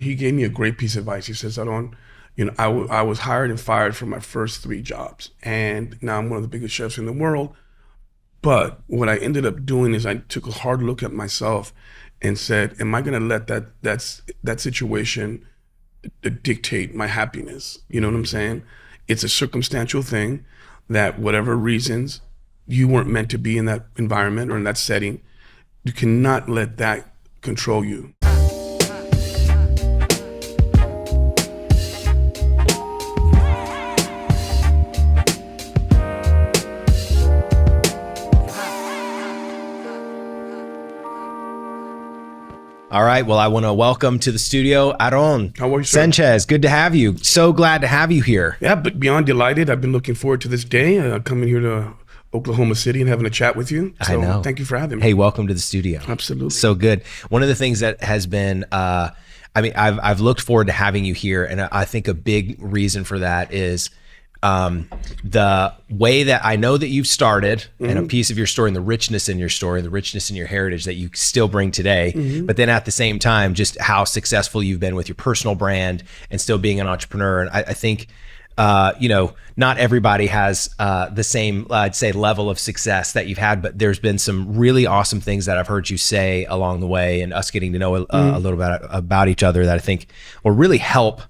he gave me a great piece of advice. He says, I was hired and fired for my first 3 jobs, and now I'm one of the biggest chefs in the world. But what I ended up doing is I took a hard look at myself and said, am I going to let that situation dictate my happiness? You know what I'm saying? It's a circumstantial thing that whatever reasons you weren't meant to be in that environment or in that setting, you cannot let that control you. All right. Well, I want to welcome to the studio, Aarón How are you, sir? Sánchez. Good to have you. So glad to have you here. Yeah, but beyond delighted. I've been looking forward to this day, coming here to Oklahoma City and having a chat with you. So I know. Thank you for having me. Hey, welcome to the studio. Absolutely. So good. One of the things that has been, I've looked forward to having you here, and I think a big reason for that is the way that I know that you've started and a piece of your story and the richness in your story, the richness in your heritage that you still bring today, but then at the same time, just how successful you've been with your personal brand and still being an entrepreneur. And I think, not everybody has the same, I'd say, level of success that you've had, but there's been some really awesome things that I've heard you say along the way, and us getting to know a little bit about each other that I think will really help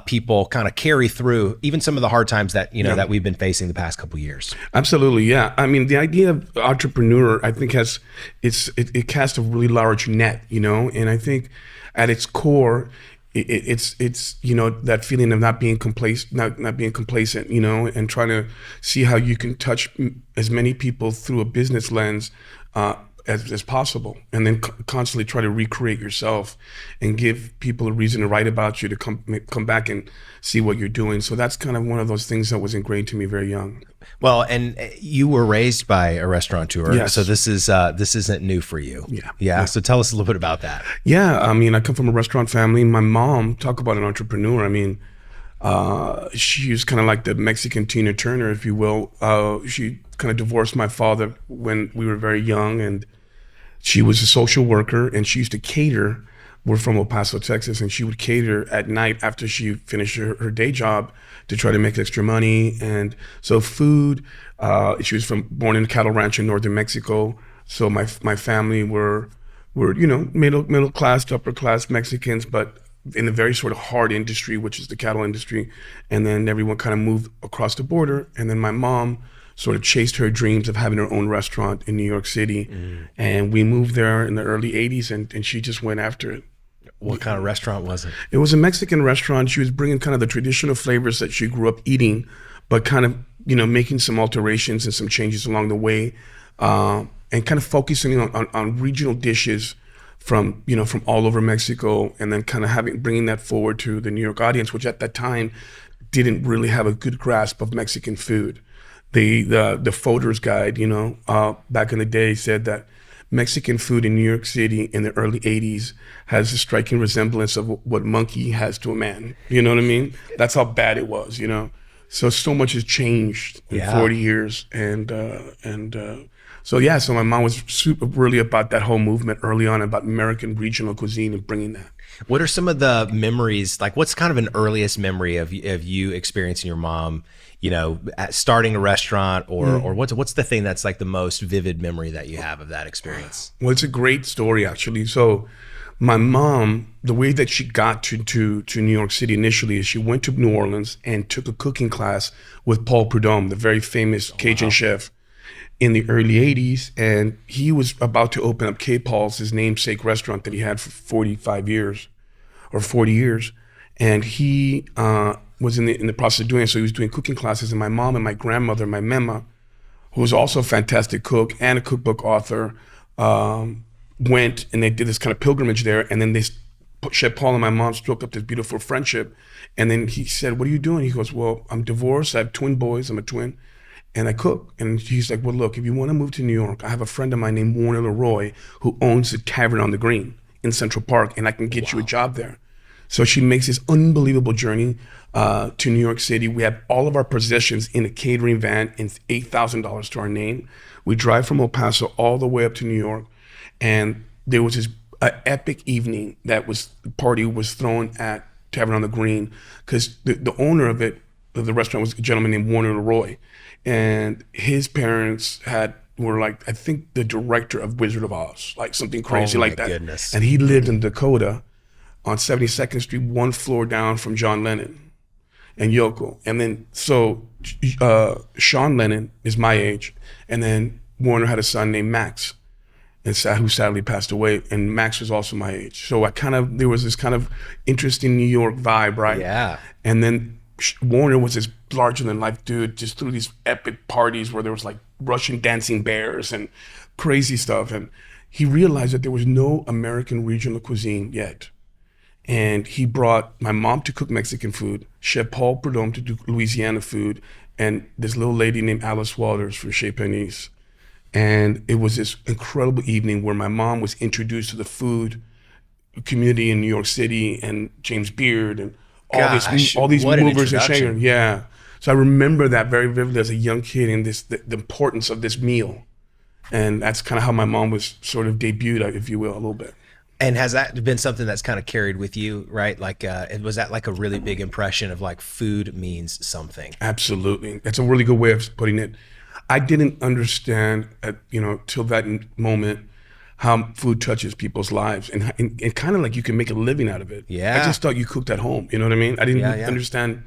people kind of carry through even some of the hard times that that we've been facing the past couple of years. Absolutely, yeah. I mean, the idea of entrepreneur, I think it casts a really large net, and I think at its core, it's that feeling of not being complacent, and trying to see how you can touch as many people through a business lens as possible, and then constantly try to recreate yourself and give people a reason to write about you, to come back and see what you're doing. So that's kind of one of those things that was ingrained to me very young. Well, and you were raised by a restaurateur, Yes. so this isn't new for you. Yeah. So tell us a little bit about that. Yeah, I mean, I come from a restaurant family. My mom, talk about an entrepreneur. I mean, she was kind of like the Mexican Tina Turner, if you will. She kind of divorced my father when we were very young, and she was a social worker, and she used to cater. We're from El Paso, Texas, and she would cater at night after she finished her day job to try to make extra money. And so food, she was born in a cattle ranch in northern Mexico. So my family were middle class to upper class Mexicans, but in a very sort of hard industry, which is the cattle industry. And then everyone kind of moved across the border. And then my mom sort of chased her dreams of having her own restaurant in New York City. And we moved there in the early 80s, and she just went after it. What kind of restaurant was it? It was a Mexican restaurant. She was bringing kind of the traditional flavors that she grew up eating, but kind of, making some alterations and some changes along the way, and kind of focusing on regional dishes from all over Mexico, and then kind of bringing that forward to the New York audience, which at that time didn't really have a good grasp of Mexican food. The Fodor's Guide, back in the day, said that Mexican food in New York City in the early 80s has a striking resemblance of what monkey has to a man. You know what I mean? That's how bad it was, So much has changed in 40 years. So my mom was super really about that whole movement early on, about American regional cuisine and bringing that. What are some of the memories, like what's kind of an earliest memory of you experiencing your mom, starting a restaurant, or what's the thing that's like the most vivid memory that you have of that experience? Well, it's a great story, actually. So my mom, the way that she got to New York City initially is she went to New Orleans and took a cooking class with Paul Prudhomme, the very famous Cajun chef, in the early 80s. And he was about to open up K. Paul's, his namesake restaurant that he had for 45 years or 40 years. And he was in the process of doing it. So he was doing cooking classes, and my mom and my grandmother, my Mema, who was also a fantastic cook and a cookbook author, went and they did this kind of pilgrimage there. And then Chef Paul and my mom struck up this beautiful friendship. And then he said, "What are you doing?" He goes, "Well, I'm divorced. I have twin boys. I'm a twin, and I cook." And he's like, "Well, look, if you want to move to New York, I have a friend of mine named Warner Leroy who owns the Tavern on the Green in Central Park, and I can get you a job there." So she makes this unbelievable journey to New York City. We have all of our possessions in a catering van and $8,000 to our name. We drive from El Paso all the way up to New York, and there was this an epic evening that was the party was thrown at Tavern on the Green, because the owner of it, of the restaurant, was a gentleman named Warner Leroy, and his parents were like, I think, the director of Wizard of Oz, like something crazy Oh, my like that. goodness. And he lived in Dakota on 72nd Street, one floor down from John Lennon and Yoko. And then, so Sean Lennon is my age, and then Warner had a son named Max, who sadly passed away, and Max was also my age. So there was this kind of interesting New York vibe, right? Yeah. And then Warner was this larger than life dude, just threw these epic parties where there was like Russian dancing bears and crazy stuff. And he realized that there was no American regional cuisine yet. And he brought my mom to cook Mexican food, Chef Paul Prudhomme to do Louisiana food, and this little lady named Alice Waters for Chez Panisse. And it was this incredible evening where my mom was introduced to the food community in New York City, and James Beard and all these what an movers and introduction. shakers. Yeah. So I remember that very vividly as a young kid, and the importance of this meal. And that's kind of how my mom was sort of debuted, if you will, a little bit. And has that been something that's kind of carried with you, right? Like, was that like a really big impression of like food means something? Absolutely. That's a really good way of putting it. I didn't understand, till that moment, how food touches people's lives, and kind of like you can make a living out of it. Yeah. I just thought you cooked at home. You know what I mean? I didn't Yeah. understand,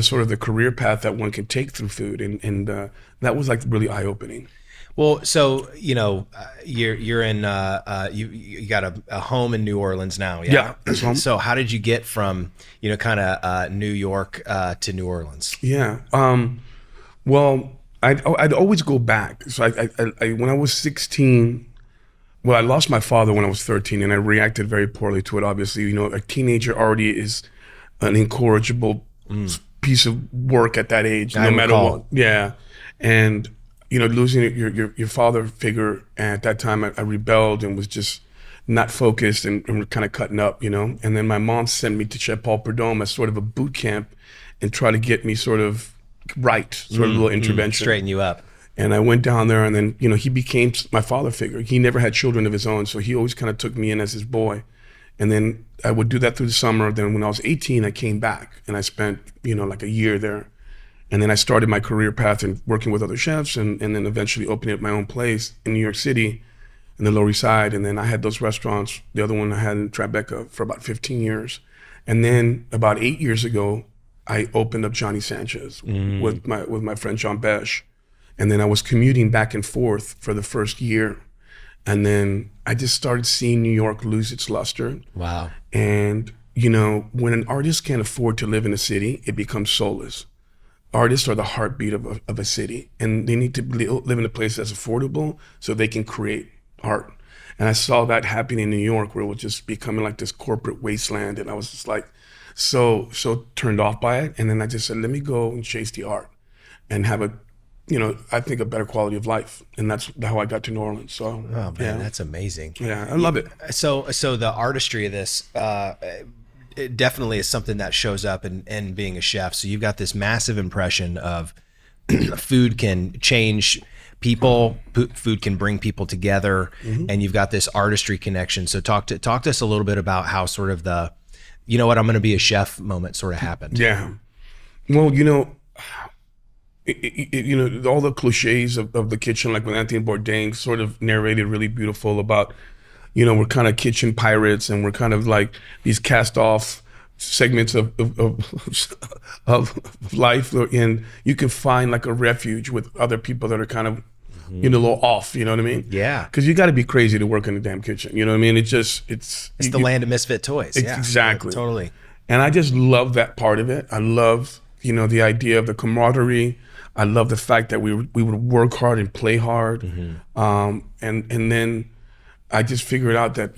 sort of the career path that one can take through food, and that was like really eye opening. Well, so you're in you got a home in New Orleans now, yeah. Yeah, that's home. So how did you get from kind of New York to New Orleans? Yeah. Well, I'd always go back. So I when I was 16. Well, I lost my father when I was 13, and I reacted very poorly to it. Obviously, a teenager already is an incorrigible piece of work at that age, no matter what. Yeah, and losing your father figure at that time, I rebelled and was just not focused and kind of cutting up, And then my mom sent me to Chef Paul Prudhomme as sort of a boot camp, and try to get me sort of right, sort of a little intervention, Straighten you up. And I went down there, and then, he became my father figure. He never had children of his own, so he always kind of took me in as his boy. And then I would do that through the summer. Then when I was 18, I came back, and I spent, like a year there. And then I started my career path in working with other chefs, and then eventually opening up my own place in New York City, in the Lower East Side. And then I had those restaurants. The other one I had in Tribeca for about 15 years. And then about 8 years ago, I opened up Johnny Sanchez with my friend John Besh. And then I was commuting back and forth for the first year. And then I just started seeing New York lose its luster. Wow. And, when an artist can't afford to live in a city, it becomes soulless. Artists are the heartbeat of a city, and they need to live in a place that's affordable so they can create art. And I saw that happening in New York, where it was just becoming like this corporate wasteland. And I was just like, so turned off by it. And then I just said, let me go and chase the art and have I think a better quality of life. And that's how I got to New Orleans. So, Oh man, yeah. that's amazing. Yeah, I love it. So the artistry of this, it definitely is something that shows up in being a chef. So you've got this massive impression of food can change people, food can bring people together, and you've got this artistry connection. So talk to us a little bit about how sort of the, I'm going to be a chef moment sort of happened. Yeah. Well, all the cliches of the kitchen, like when Anthony Bourdain sort of narrated really beautiful about, we're kind of kitchen pirates, and we're kind of like these cast off segments of life, and you can find like a refuge with other people that are kind of, a little off, you know what I mean? Yeah. Because you got to be crazy to work in the damn kitchen, you know what I mean? It's the land of misfit toys. Yeah, exactly. Totally. And I just love that part of it. I love, the idea of the camaraderie. I love the fact that we would work hard and play hard. And then I just figured out that,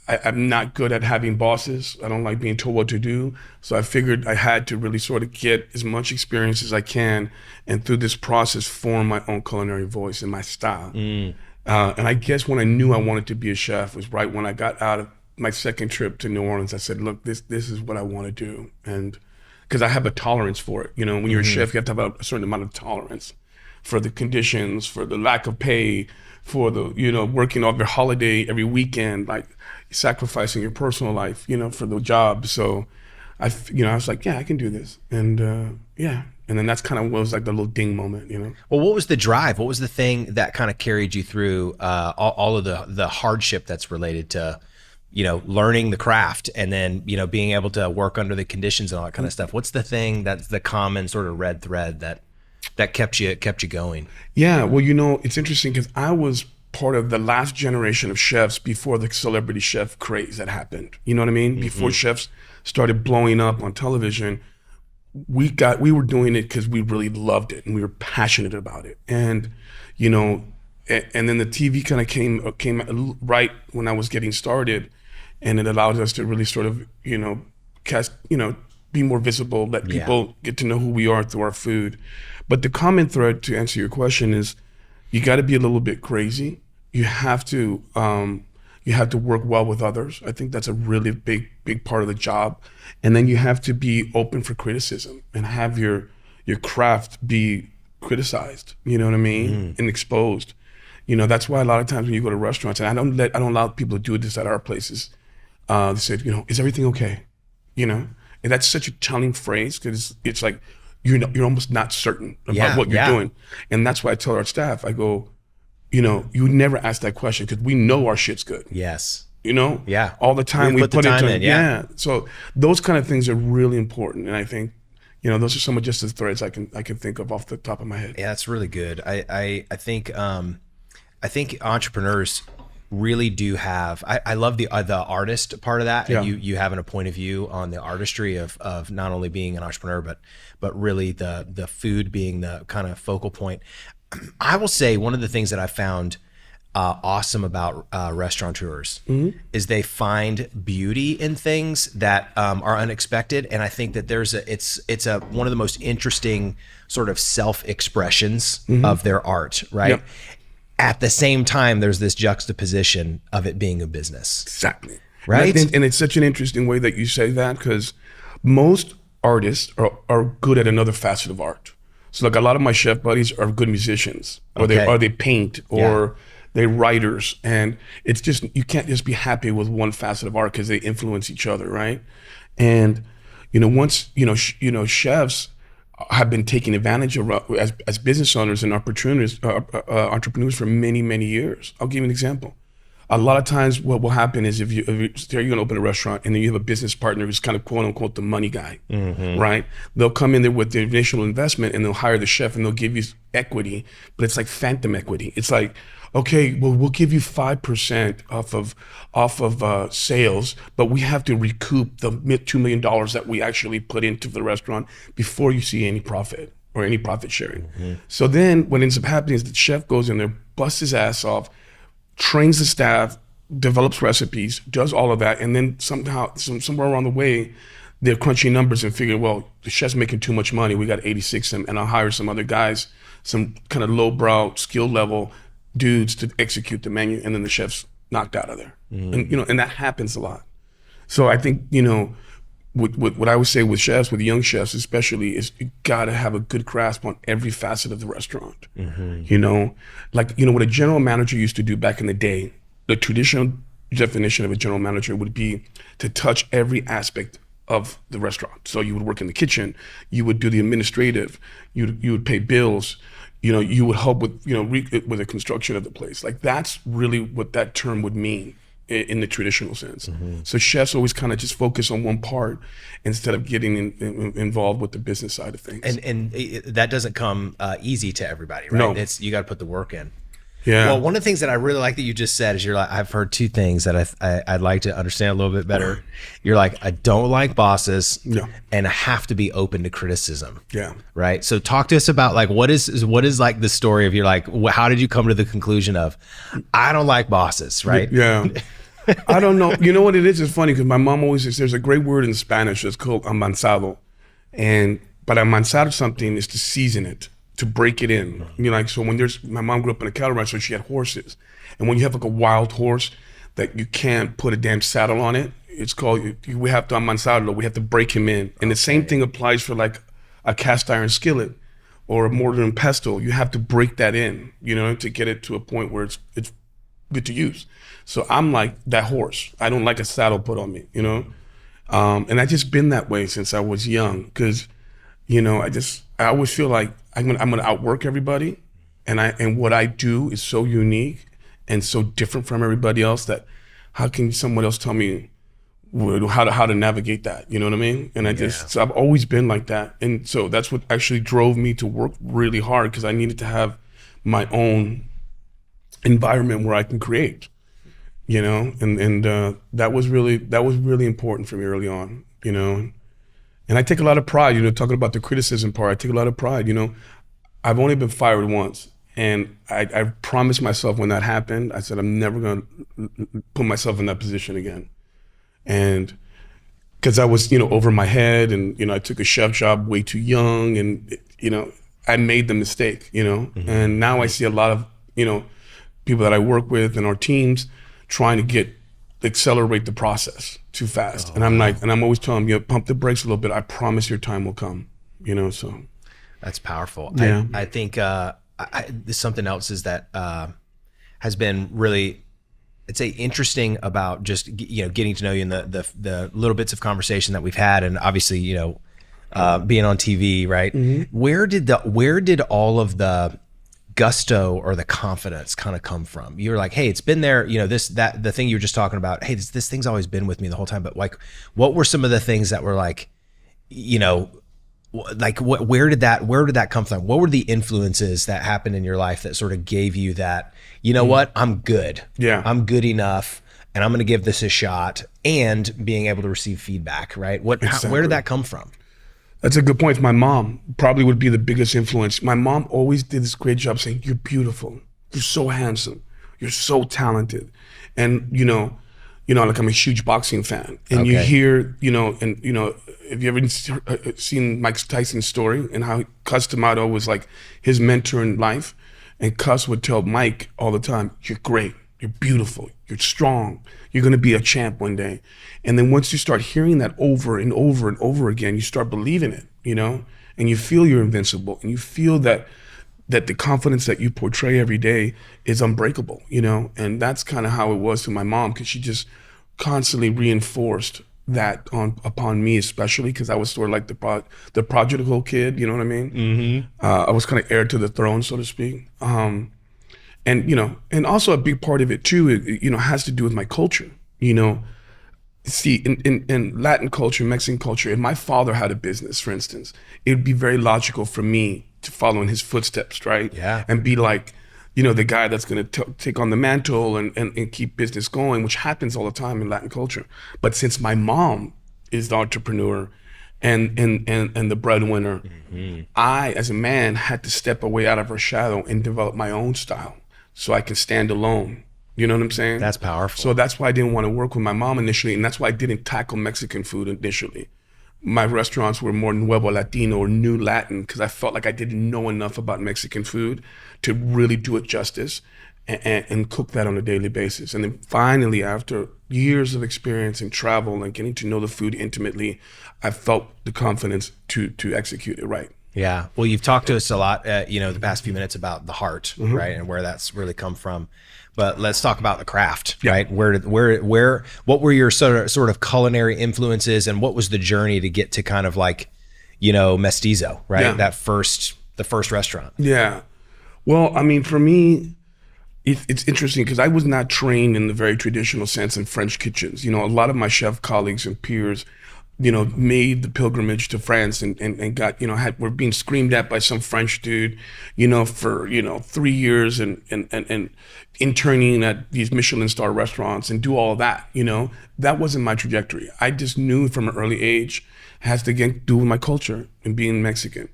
I'm not good at having bosses. I don't like being told what to do. So I figured I had to really sort of get as much experience as I can, and through this process form my own culinary voice and my style. And I guess when I knew I wanted to be a chef was right when I got out of my second trip to New Orleans. I said, look, this is what I want to do. And because I have a tolerance for it. When you're a chef, you have to have a certain amount of tolerance. for the conditions, for the lack of pay, for the, working every holiday, every weekend, like sacrificing your personal life, for the job. So I was like, yeah, I can do this. And yeah. And then that's kind of what was like the little ding moment, Well, what was the drive? What was the thing that kind of carried you through all of the hardship that's related to, learning the craft and then, being able to work under the conditions and all that kind of stuff? What's the thing that's the common sort of red thread that kept you going? Yeah, well, it's interesting because I was part of the last generation of chefs before the celebrity chef craze that happened. You know what I mean? Mm-hmm. Before chefs started blowing up on television, we were doing it because we really loved it and we were passionate about it. And, and then the TV kind of came right when I was getting started, and it allowed us to really sort of, cast, be more visible, let people get to know who we are through our food. But the common thread, to answer your question, is you got to be a little bit crazy. You have to work well with others. I think that's a really big part of the job. And then you have to be open for criticism and have your craft be criticized, you know what I mean? And exposed. That's why a lot of times when you go to restaurants, and I don't allow people to do this at our places. They say, is everything okay? And that's such a telling phrase because it's like you're almost not certain about what you're doing. And that's why I tell our staff, I go, you would never ask that question because we know our shit's good. Yes. Yeah. All the time we put the time in. Yeah. So those kind of things are really important. And I think, those are some of just the threads I can think of off the top of my head. Yeah, that's really good. I think entrepreneurs really do have, I love the artist part of that. And you having a point of view on the artistry of not only being an entrepreneur, but really the food being the kind of focal point. I will say one of the things that I found awesome about restaurateurs is they find beauty in things that are unexpected, and I think that it's one of the most interesting sort of self-expressions of their art, right? Yep. At the same time, there's this juxtaposition of it being a business. Exactly. Right. And it's such an interesting way that you say that because most artists are good at another facet of art. So like a lot of my chef buddies are good musicians, or they paint, or they're writers, and it's just you can't just be happy with one facet of art because they influence each other, right? And once chefs have been taken advantage of as business owners and entrepreneurs for many years. I'll give you an example. A lot of times, what will happen is if you're going to open a restaurant and then you have a business partner who's kind of quote unquote the money guy, right? They'll come in there with the initial investment and they'll hire the chef and they'll give you equity, but it's like phantom equity. It's like, okay, well, we'll give you 5% off of sales, but we have to recoup the $2 million that we actually put into the restaurant before you see any profit or any profit sharing. So then what ends up happening is the chef goes in there, busts his ass off, trains the staff, develops recipes, does all of that, and then somehow, somewhere along the way, they're crunching numbers and figuring, well, the chef's making too much money. We got 86 and I'll hire some other guys, some kind of lowbrow skill level dudes to execute the menu, and then the chef's knocked out of there. And that happens a lot. So I think, what I would say with chefs, with young chefs especially, is you gotta have a good grasp on every facet of the restaurant. What a general manager used to do back in the day, the traditional definition of a general manager would be to touch every aspect of the restaurant. So you would work in the kitchen, you would do the administrative, you would pay bills, you would help with, with the construction of the place. Like that's really what that term would mean in the traditional sense. So chefs always kind of just focus on one part instead of getting involved with the business side of things. And that doesn't come easy to everybody, right? No. You got to put the work in. Yeah. Well, one of the things that I really like that you just said is you're like, I've heard two things that I'd like to understand a little bit better. You're like, I don't like bosses, and I have to be open to criticism. Yeah. Right. So talk to us about like what is like the story of you're like, how did you come to the conclusion of I don't like bosses, right? Yeah. I don't know. You know what it is? It's funny because my mom always says there's a great word in Spanish that's called amansado, but amansar something is to season it, to break it in. So when my mom grew up in a cattle ranch, so she had horses. And when you have like a wild horse that you can't put a damn saddle on it, it's called, we have to amansarlo, we have to break him in. And the same thing applies for like a cast iron skillet or a mortar and pestle. You have to break that in, to get it to a point where it's good to use. So I'm like that horse. I don't like a saddle put on me, and I just been that way since I was young, because, I always feel like I'm gonna outwork everybody, and what I do is so unique and so different from everybody else that how can someone else tell me how to navigate that? You know what I mean? And so I've always been like that, and so that's what actually drove me to work really hard, because I needed to have my own environment where I can create. And that was really important for me early on. And I take a lot of pride. Talking about the criticism part, I take a lot of pride. I've only been fired once. And I promised myself when that happened, I said, I'm never going to put myself in that position again. And because I was, over my head, and, I took a chef job way too young, and, I made the mistake, and now I see a lot of, people that I work with and our teams trying to accelerate the process too fast. And I'm always telling them, pump the brakes a little bit. I promise your time will come, so. That's powerful. Yeah. I think, something else is that has been really, I'd say, interesting about just getting to know you, and the little bits of conversation that we've had, and obviously being on TV, right? Mm-hmm. Where did all of the gusto or the confidence kind of come from? You were like, hey, it's been there, the thing you were just talking about. Hey, this thing's always been with me the whole time. But like, what were some of the things that were like, where did that come from? What were the influences that happened in your life that sort of gave you that, what, I'm good. Yeah. I'm good enough, and I'm going to give this a shot, and being able to receive feedback, right? Exactly. Where did that come from? That's a good point. My mom probably would be the biggest influence. My mom always did this great job saying, you're beautiful. You're so handsome. You're so talented. And, like, I'm a huge boxing fan, and you hear, have you ever seen Mike Tyson's story and how Cus D'Amato was like his mentor in life? And Cus would tell Mike all the time, you're great, you're beautiful, you're strong, you're gonna be a champ one day. And then once you start hearing that over and over and over again, you start believing it, and you feel you're invincible, and you feel that the confidence that you portray every day is unbreakable, and that's kind of how it was to my mom, because she just constantly reinforced that upon me, especially because I was sort of like the prodigal kid, you know what I mean? Mm-hmm. I was kind of heir to the throne, so to speak. And also a big part of it too, has to do with my culture. See, in Latin culture, Mexican culture, if my father had a business, for instance, it would be very logical for me to follow in his footsteps, right? Yeah. And be like, the guy that's going to take on the mantle and keep business going, which happens all the time in Latin culture. But since my mom is the entrepreneur and the breadwinner, mm-hmm. I, as a man, had to step away out of her shadow and develop my own style so I can stand alone. You know what I'm saying? That's powerful. So that's why I didn't want to work with my mom initially, and that's why I didn't tackle Mexican food initially. My restaurants were more Nuevo Latino or New Latin, because I felt like I didn't know enough about Mexican food to really do it justice and cook that on a daily basis. And then finally, after years of experience and travel and getting to know the food intimately, I felt the confidence to execute it right. Yeah. Well, you've talked to us a lot, the past few minutes about the heart, mm-hmm. right, and where that's really come from. But let's talk about the craft, yeah. right? What were your sort of culinary influences, and what was the journey to get to kind of like, Mestizo, right? Yeah. The first restaurant. Yeah. Well, I mean, for me, it's interesting because I was not trained in the very traditional sense in French kitchens. A lot of my chef colleagues and peers, made the pilgrimage to France and got, were being screamed at by some French dude, for, 3 years and interning at these Michelin star restaurants and do all of that, that wasn't my trajectory. I just knew from an early age, has to do with my culture and being Mexican.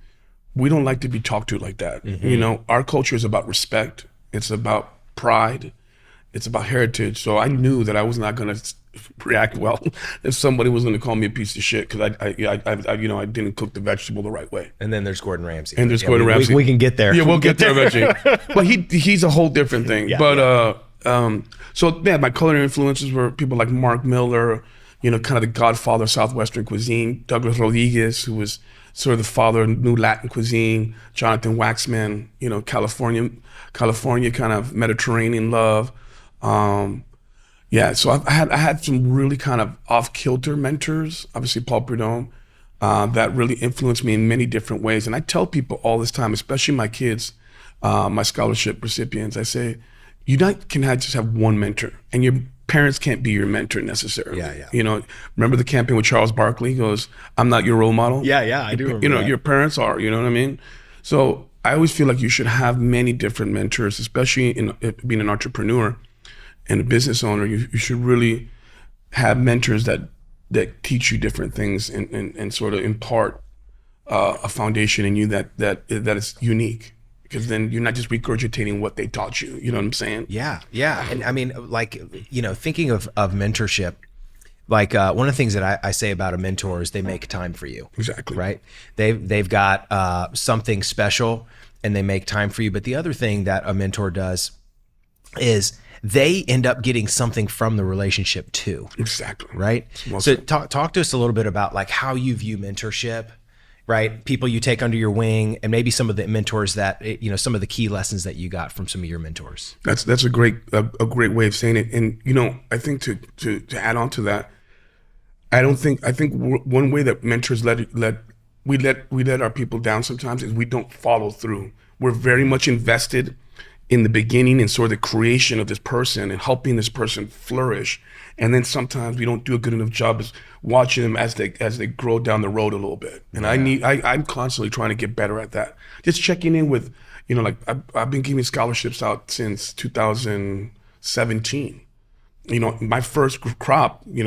We don't like to be talked to like that. Mm-hmm. Our culture is about respect. It's about pride. It's about heritage. So I knew that I was not going to react well if somebody was going to call me a piece of shit because I didn't cook the vegetable the right way. And then there's Gordon Ramsay. And there's Gordon Ramsay. We can get there. Yeah, we'll get there eventually. But he's a whole different thing. Yeah, but my culinary influences were people like Mark Miller, kind of the godfather of Southwestern cuisine. Douglas Rodriguez, who was sort of the father of new Latin cuisine. Jonathan Waxman, California kind of Mediterranean love. So I had some really kind of off-kilter mentors. Obviously, Paul Prudhomme, that really influenced me in many different ways. And I tell people all this time, especially my kids, my scholarship recipients, I say, can just have one mentor, and your parents can't be your mentor necessarily. Remember the campaign with Charles Barkley? He goes, "I'm not your role model." I do remember that. Your parents are. You know what I mean? So I always feel like you should have many different mentors, especially in being an entrepreneur and a business owner. You should really have mentors that teach you different things and sort of impart a foundation in you that is unique. Because then you're not just regurgitating what they taught you. You know what I'm saying? Yeah. And I mean, like, thinking of mentorship, like one of the things that I say about a mentor is they make time for you. Exactly. Right? They've got something special and they make time for you. But the other thing that a mentor does is they end up getting something from the relationship too. Exactly. Right? Well, so talk to us a little bit about like how you view mentorship. Right, people you take under your wing, and maybe some of the mentors that some of the key lessons that you got from some of your mentors. That's a great way of saying it. And I think to add on to that, I think one way that mentors we let our people down sometimes is we don't follow through. We're very much invested in the beginning and sort of the creation of this person and helping this person flourish. And then sometimes we don't do a good enough job as watching them as they grow down the road a little bit. And I'm constantly trying to get better at that. Just checking in with, like I've been giving scholarships out since 2017. My first crop, I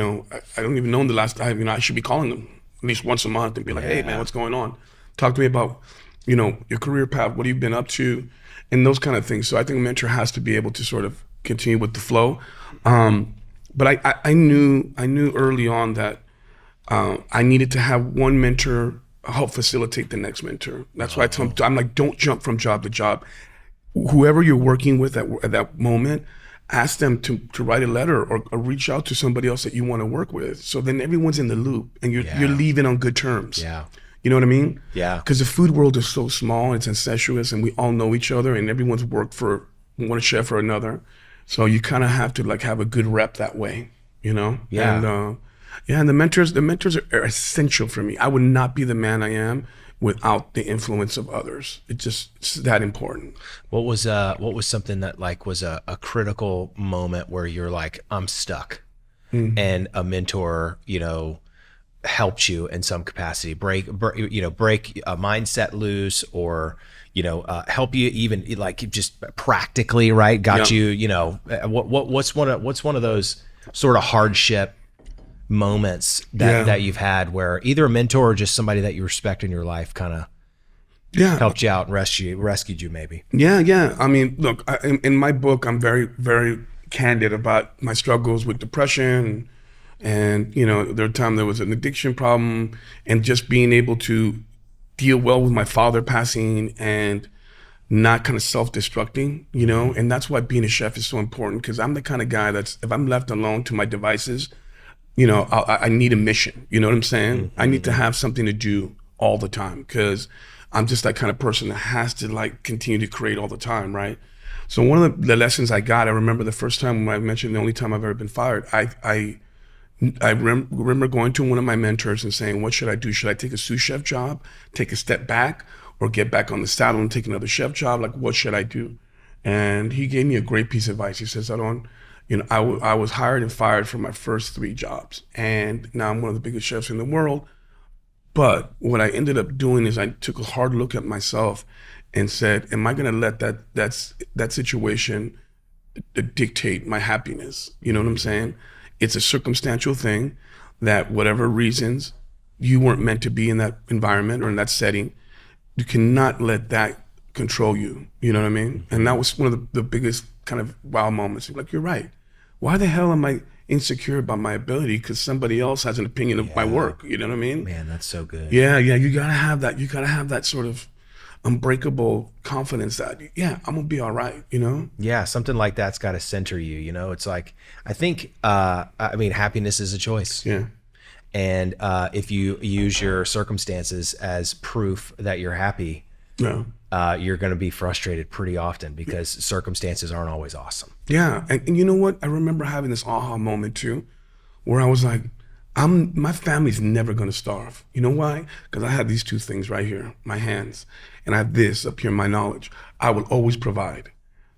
don't even know the last time, I should be calling them at least once a month and be like, hey man, what's going on? Talk to me about, your career path, what have you been up to? And those kind of things. So I think a mentor has to be able to sort of continue with the flow. But I knew early on that I needed to have one mentor help facilitate the next mentor. That's why I tell them, I'm like, don't jump from job to job. Whoever you're working with at that moment, ask them to write a letter or reach out to somebody else that you want to work with. So then everyone's in the loop and you're leaving on good terms. Yeah. You know what I mean? Yeah. Because the food world is so small, it's incestuous, and we all know each other, and everyone's worked for one chef or another. So you kind of have to like have a good rep that way, Yeah. And the mentors are essential for me. I would not be the man I am without the influence of others. It's that important. What was something that like was a critical moment where you're like, I'm stuck, and a mentor, helped you in some capacity, break a mindset loose, or help you even like just practically, right? Got you, what's one of those sort of hardship moments that you've had where either a mentor or just somebody that you respect in your life kind of helped you out and rescued you maybe? Yeah. I mean, look, in my book, I'm very, very candid about my struggles with depression. And, there were times there was an addiction problem, and just being able to deal well with my father passing and not kind of self-destructing, and that's why being a chef is so important, because I'm the kind of guy that's, if I'm left alone to my devices, I need a mission, you know what I'm saying? Mm-hmm. I need to have something to do all the time, because I'm just that kind of person that has to like continue to create all the time, right? So one of the lessons I got, I remember the first time when I mentioned the only time I've ever been fired, I remember going to one of my mentors and saying, what should I do? Should I take a sous chef job, take a step back, or get back on the saddle and take another chef job? Like, what should I do? And he gave me a great piece of advice. He says, Aarón, I was hired and fired for my first 3 jobs. And now I'm one of the biggest chefs in the world. But what I ended up doing is I took a hard look at myself and said, am I going to let that situation dictate my happiness? You know what I'm saying? It's a circumstantial thing that whatever reasons you weren't meant to be in that environment or in that setting, you cannot let that control you. You know what I mean? And that was one of the biggest kind of wow moments. Like, you're right. Why the hell am I insecure about my ability because somebody else has an opinion of my work? You know what I mean? Man, that's so good. Yeah. You gotta have that. You gotta have that sort of unbreakable confidence that, yeah, I'm gonna be all right, you know? Yeah, something like that's got to center you. You know, it's like I think. I mean, happiness is a choice. Yeah. And if you use your circumstances as proof that you're happy, Yeah. you're going to be frustrated pretty often because circumstances aren't always awesome. Yeah. And you know what? I remember having this aha moment too, where I was like, my family's never gonna starve. You know why? Because I have these two things right here, my hands, and I have this up here, my knowledge. I will always provide,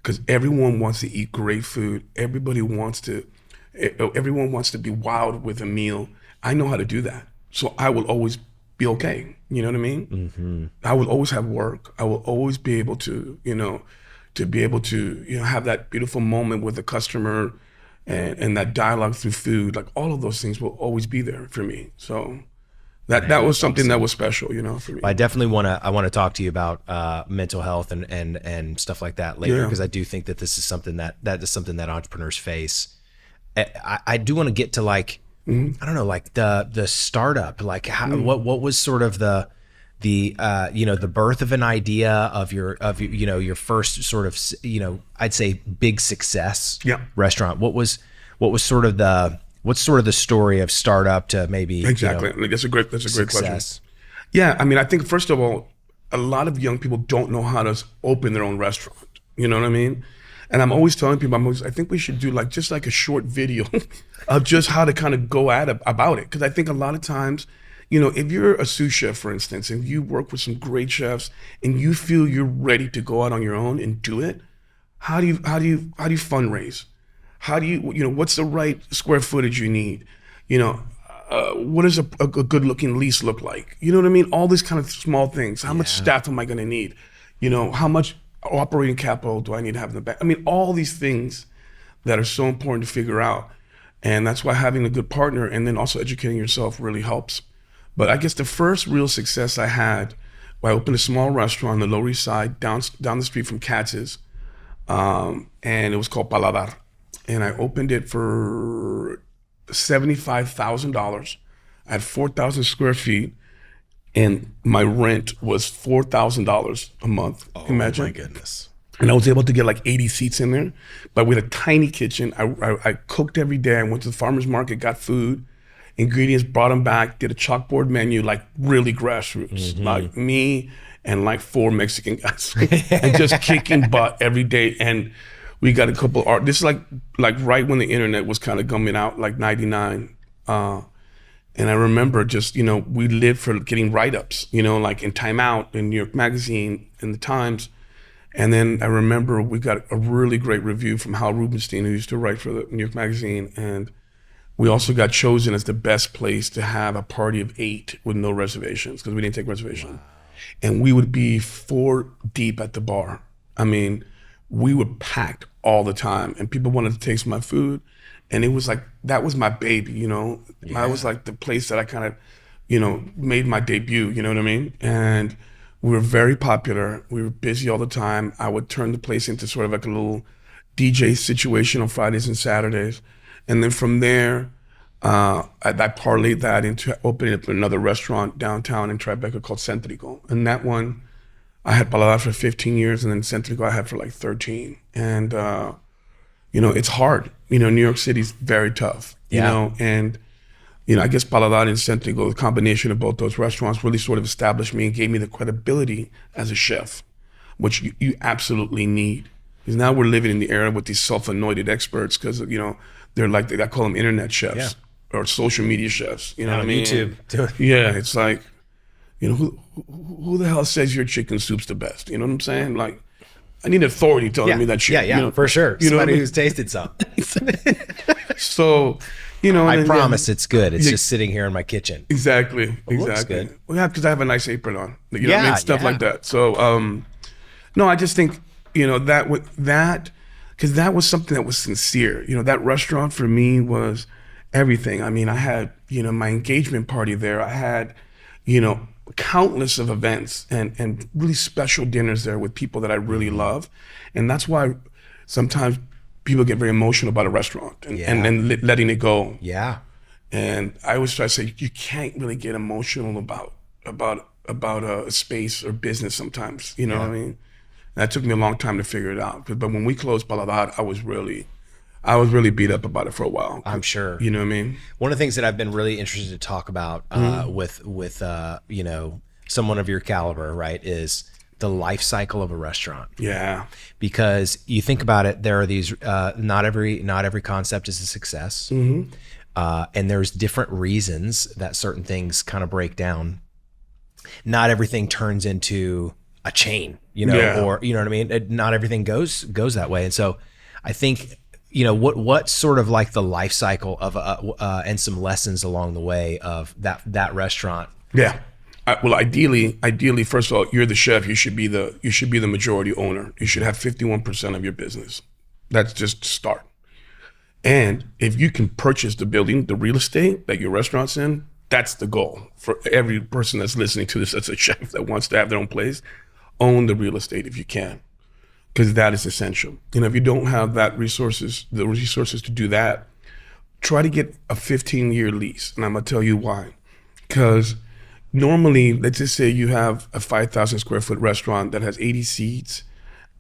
because everyone wants to eat great food. Everyone wants to be wowed with a meal. I know how to do that, so I will always be okay. You know what I mean? Mm-hmm. I will always have work. I will always be able to, have that beautiful moment with the customer. And that dialogue through food, like all of those things will always be there for me. So that was something that was special, you know, for me. I definitely want to talk to you about mental health and stuff like that later, because I do think that this is something that is something that entrepreneurs face. I do want to get to like, I don't know, like the startup, like how, what was sort of the birth of an idea of your first sort of, I'd say big success restaurant. What's sort of the story of startup to maybe exactly. That's a great question. Success. Yeah, I mean, I think first of all, a lot of young people don't know how to open their own restaurant. You know what I mean? And I'm always telling people, I think we should do just like a short video of just how to kind of go about it, because I think a lot of times, if you're a sous chef, for instance, and you work with some great chefs and you feel you're ready to go out on your own and do it, how do you fundraise? How do you, what's the right square footage you need? What does a good looking lease look like? You know what I mean? All these kind of small things. How much staff am I going to need? How much operating capital do I need to have in the back? I mean, all these things that are so important to figure out. And that's why having a good partner and then also educating yourself really helps. But I guess the first real success I had, I opened a small restaurant on the Lower East Side, down the street from Katz's, and it was called Paladar. And I opened it for $75,000. I had 4,000 square feet, and my rent was $4,000 a month. Imagine. Oh my goodness. And I was able to get like 80 seats in there, but with a tiny kitchen. I cooked every day. I went to the farmer's market, got food, ingredients, brought them back, did a chalkboard menu, like really grassroots, like me and like 4 Mexican guys, and just kicking butt every day. And we got a couple art. This is like right when the internet was kind of coming out, like 99. And I remember just, we lived for getting write-ups, like in Time Out, in New York Magazine, in the Times. And then I remember we got a really great review from Hal Rubenstein, who used to write for the New York Magazine. And we also got chosen as the best place to have a party of 8 with no reservations, because we didn't take reservations. Wow. And we would be 4 deep at the bar. I mean, we were packed all the time, and people wanted to taste my food. And it was like, that was my baby, Yeah. I was like the place that I kind of, made my debut, you know what I mean? And we were very popular. We were busy all the time. I would turn the place into sort of like a little DJ situation on Fridays and Saturdays. And then from there, I parlayed that into opening up another restaurant downtown in Tribeca called Centrico. And that one, I had Paladar for 15 years, and then Centrico I had for like 13. And, it's hard. New York City's very tough, and, I guess Paladar and Centrico, the combination of both those restaurants really sort of established me and gave me the credibility as a chef, which you absolutely need. Because now we're living in the era with these self-anointed experts, because, they're like, I call them internet chefs or social media chefs. You know what I mean? YouTube. Yeah, it's like, who the hell says your chicken soup's the best? You know what I'm saying? Like, I need authority telling me that shit. Yeah, for sure. Somebody who's tasted some. So, I promise it's good. It's just sitting here in my kitchen. Exactly. Looks good. Well, yeah, because I have a nice apron on. You know what I mean? Stuff like that. So, no, I just think, because that was something that was sincere. That restaurant for me was everything. I mean, I had, my engagement party there. I had, countless of events and really special dinners there with people that I really love. And that's why sometimes people get very emotional about a restaurant and letting it go. Yeah. And I always try to say, you can't really get emotional about a space or business sometimes. You know what I mean? That took me a long time to figure it out. But when we closed Paladar, I was really beat up about it for a while. I'm sure. You know what I mean? One of the things that I've been really interested to talk about with you know, someone of your caliber, right, is the life cycle of a restaurant. Yeah. Because you think about it, there are these not every concept is a success. And there's different reasons that certain things kind of break down. Not everything turns into a chain, you know, or you know what I mean? Not everything goes that way. And so I think, you know, what sort of like the life cycle of and some lessons along the way of that restaurant. Yeah. Well, ideally, first of all, you're the chef. You should be the majority owner. You should have 51% of your business. That's just to start. And if you can purchase the building, the real estate that your restaurant's in, that's the goal for every person that's listening to this. That's a chef that wants to have their own place. Own the real estate if you can, because that is essential. You know, if you don't have the resources to do that, try to get a 15-year lease. And I'm gonna tell you why. Because normally, let's just say you have a 5,000 square foot restaurant that has 80 seats,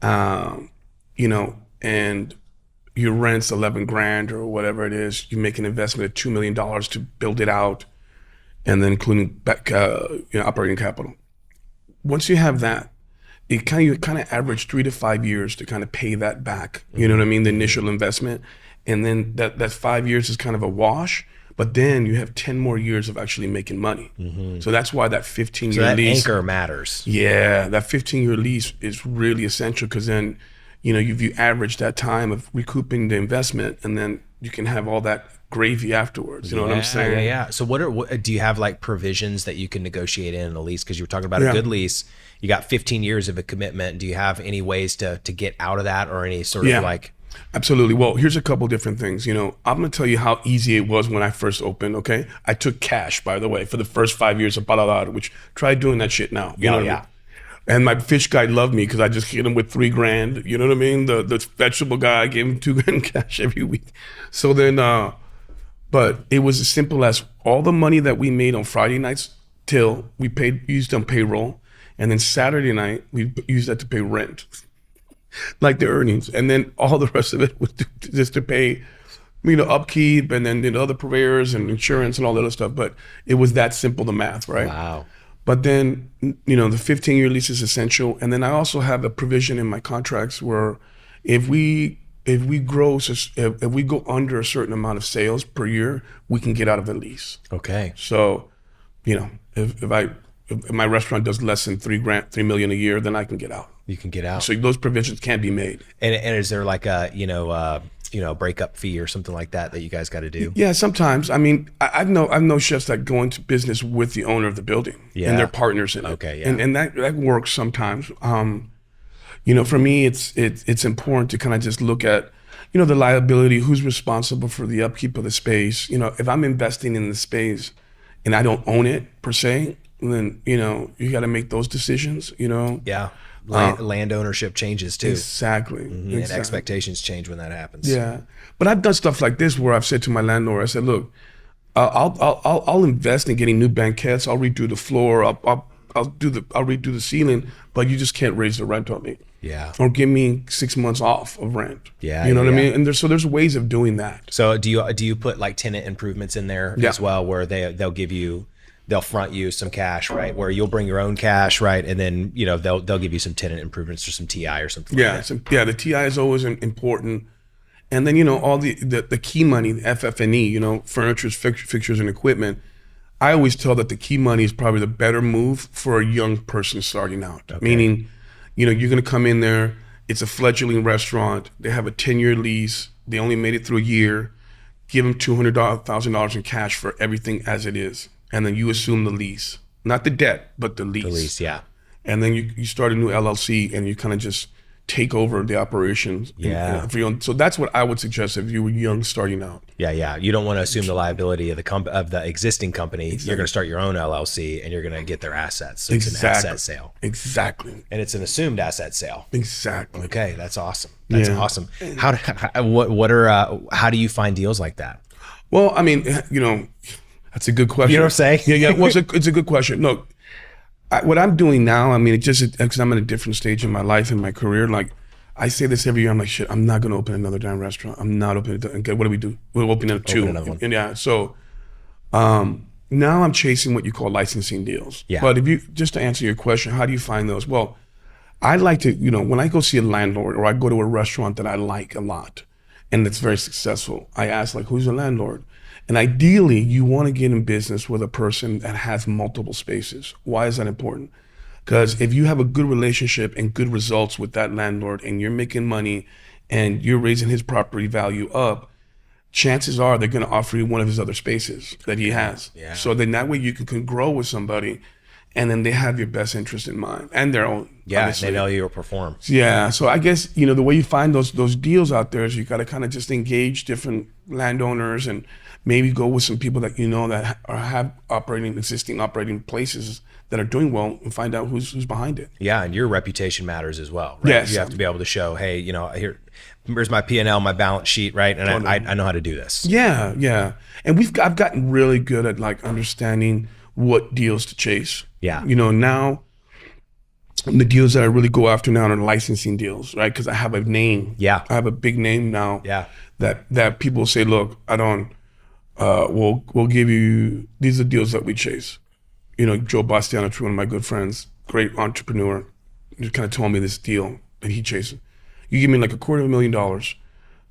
you know, and your rent's 11 grand or whatever it is. You make an investment of $2 million to build it out, and then including back, you know, operating capital. Once you have that, you kind of average 3 to 5 years to kind of pay that back. You know what I mean? The initial investment, and then that 5 years is kind of a wash. But then you have 10 more years of actually making money. So that's why that 15-year lease. Anchor matters. Yeah, that 15-year lease is really essential, because then, you know, you average that time of recouping the investment, and then you can have all that gravy afterwards. You know what I'm saying? Yeah. So what do you have, like provisions that you can negotiate in a lease? Because you were talking about a good lease. You got 15 years of a commitment. Do you have any ways to get out of that, or any sort of like? Absolutely. Well, here's a couple different things. You know, I'm going to tell you how easy it was when I first opened, okay? I took cash, by the way, for the first 5 years of Paladar, which try doing that shit now. You know what I mean? And my fish guy loved me because I just hit him with $3,000. You know what I mean? The vegetable guy, I gave him $2,000 cash every week. So then, but it was as simple as all the money that we made on Friday nights till we used on payroll. And then Saturday night, we used that to pay rent. Like the earnings, and then all the rest of it was just to pay, you know, upkeep, and then the other purveyors and insurance and all that other stuff. But it was that simple, the math, right? Wow. But then, you know, the 15-year lease is essential, and then I also have a provision in my contracts where if we go under a certain amount of sales per year, we can get out of the lease. Okay. So, you know, if my restaurant does less than $3 million a year, then I can get out. You can get out. So those provisions can be made. And is there like a breakup fee or something like that you guys got to do? Yeah, sometimes. I mean, I know chefs that go into business with the owner of the building, and they're partners in it. Okay, yeah. And that works sometimes. You know, for me, it's important to kind of just look at, you know, the liability, who's responsible for the upkeep of the space. You know, if I'm investing in the space and I don't own it per se, then, you know, you got to make those decisions, you know? Yeah. Land ownership changes too. Exactly. And expectations change when that happens. Yeah. But I've done stuff like this where I've said to my landlord, I said, look, I'll invest in getting new banquettes. I'll redo the floor. I'll redo the ceiling, but you just can't raise the rent on me. Yeah. Or give me 6 months off of rent. Yeah. You know what I mean? And there's ways of doing that. So do you put like tenant improvements in there as well, where they'll front you some cash, right? Where you'll bring your own cash, right? And then, you know, they'll give you some tenant improvements or some TI or something like that. The TI is always important. And then, you know, all the key money, the FF&E, you know, furniture, fixtures, and equipment. I always tell that the key money is probably the better move for a young person starting out. Okay. Meaning, you know, you're going to come in there, it's a fledgling restaurant, they have a 10-year lease, they only made it through a year, give them $200,000 in cash for everything as it is. And then you assume the lease, not the debt, but the lease. The lease, yeah. And then you start a new LLC, and you kind of just take over the operations. Yeah. So that's what I would suggest if you were young starting out. Yeah. You don't want to assume the liability of the existing company. Exactly. You're going to start your own LLC, and you're going to get their assets. So it's an asset sale. Exactly. And it's an assumed asset sale. Exactly. Okay, that's awesome. That's awesome. How do you find deals like that? Well, I mean, you know, that's a good question. You know what I'm saying? Yeah. Well, it's a good question. Look, what I'm doing now, I mean, it just because I'm at a different stage in my life and my career. Like, I say this every year. I'm like, shit, I'm not gonna open another damn restaurant. I'm not opening. Okay, what do we do? We'll open another two. another one. And yeah, so now I'm chasing what you call licensing deals. Yeah. But if you just to answer your question, how do you find those? Well, I like to, when I go see a landlord or I go to a restaurant that I like a lot and it's very successful, I ask like, who's the landlord? And ideally, you want to get in business with a person that has multiple spaces. Why is that important? Because if you have a good relationship and good results with that landlord and you're making money and you're raising his property value up, chances are they're going to offer you one of his other spaces that he has. Yeah. So then that way you can grow with somebody and then they have your best interest in mind and their own. Yeah, obviously. they know you'll perform. Yeah, so I guess, the way you find those deals out there is you got to kind of just engage different landowners and maybe go with some people that that have existing operating places that are doing well and find out who's behind it. Yeah, and your reputation matters as well, right? Yes. You have to be able to show, hey, here's my P&L, my balance sheet, right? And Totally. I know how to do this. Yeah. And I've gotten really good at like understanding what deals to chase. Yeah. Now the deals that I really go after now are licensing deals, right? Because I have a name. Yeah. I have a big name now. Yeah. That people say, look, I don't. We'll give you, these are deals that we chase. Joe Bastiano, one of my good friends, great entrepreneur, just kind of told me this deal that he chases. You give me like $250,000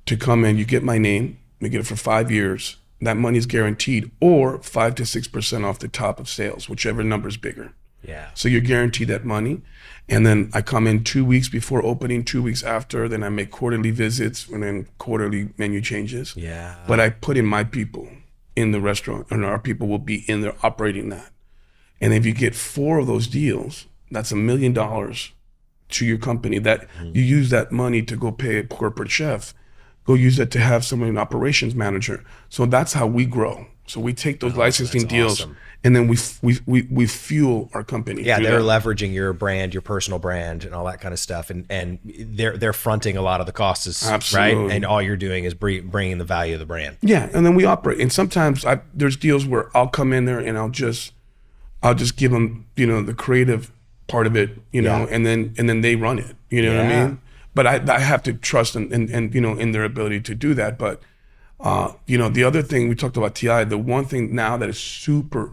to come in, you get my name, we get it for 5 years. That money is guaranteed, or 5 to 6% off the top of sales, whichever number is bigger. Yeah. So you're guaranteed that money. And then I come in 2 weeks before opening, 2 weeks after, then I make quarterly visits and then quarterly menu changes. Yeah. But I put in my people in the restaurant, and our people will be in there operating that. And if you get 4 of those deals, that's $1 million to your company that you use that money to go pay a corporate chef, go use it to have someone an operations manager. So that's how we grow. So we take those licensing deals awesome. and then we fuel our company. Yeah, through they're that. leveraging your brand, your personal brand, and all that kind of stuff, and they're fronting a lot of the costs, Absolutely. right? And all you're doing is bringing the value of the brand. Yeah, and then we operate. And sometimes there's deals where I'll come in there and I'll just give them, the creative part of it, Yeah. and then they run it. You know what I Yeah. mean? But I have to trust and in their ability to do that. But the other thing we talked about TI, the one thing now that is super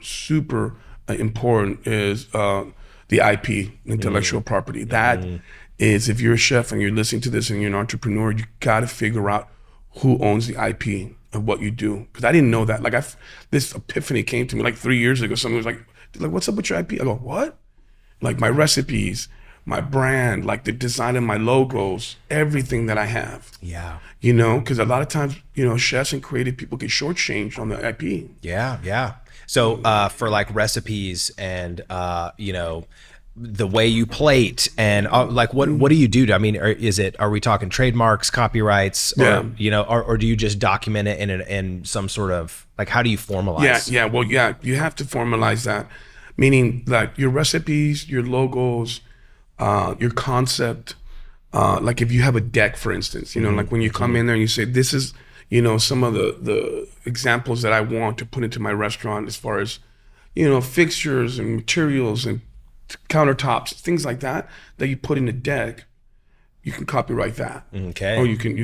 important is the IP, intellectual property. That is, if you're a chef and you're listening to this and you're an entrepreneur, you got to figure out who owns the IP of what you do. Because I didn't know that. Like this epiphany came to me like 3 years ago. Someone was like, what's up with your IP? I go, what? Like my recipes, my brand, like the design of my logos, everything that I have. Yeah. Because a lot of times, chefs and creative people get shortchanged on the IP. Yeah. So for like recipes and the way you plate and like what do you do? Are we talking trademarks, copyrights, or Yeah. or do you just document it in some sort of, like, how do you formalize? Yeah. Well, yeah, you have to formalize that, meaning like your recipes, your logos, your concept. Like if you have a deck, for instance, like when you come in there and you say, this is, some of the examples that I want to put into my restaurant as far as, fixtures and materials and countertops, things like that you put in the deck, you can copyright that. Okay. Or you can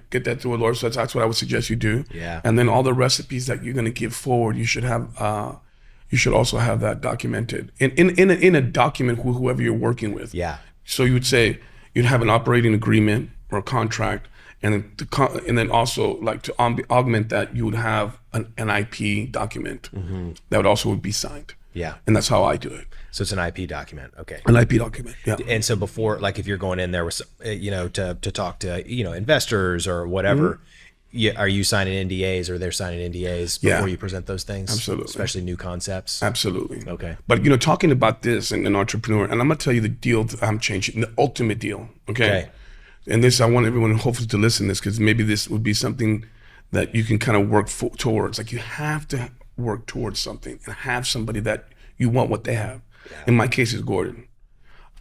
get that to a lawyer. So that's what I would suggest you do. Yeah. And then all the recipes that you're going to give forward, you should have, you should also have that documented in a document with whoever you're working with. Yeah. So you would say you'd have an operating agreement or a contract, and then also like to augment that, you would have an IP document that would also be signed. Yeah. And that's how I do it. So it's an IP document. Okay. An IP document. Yeah. And so before, like if you're going in there with, to talk to, investors or whatever, are you signing NDAs or they're signing NDAs before you present those things? Absolutely. Especially new concepts. Absolutely. Okay. But talking about this and an entrepreneur, and I'm gonna tell you the deal that I'm changing, the ultimate deal. Okay. And this, I want everyone hopefully to listen to this, because maybe this would be something that you can kind of work towards. Like you have to work towards something and have somebody that you want what they have. Yeah. In my case, it's Gordon.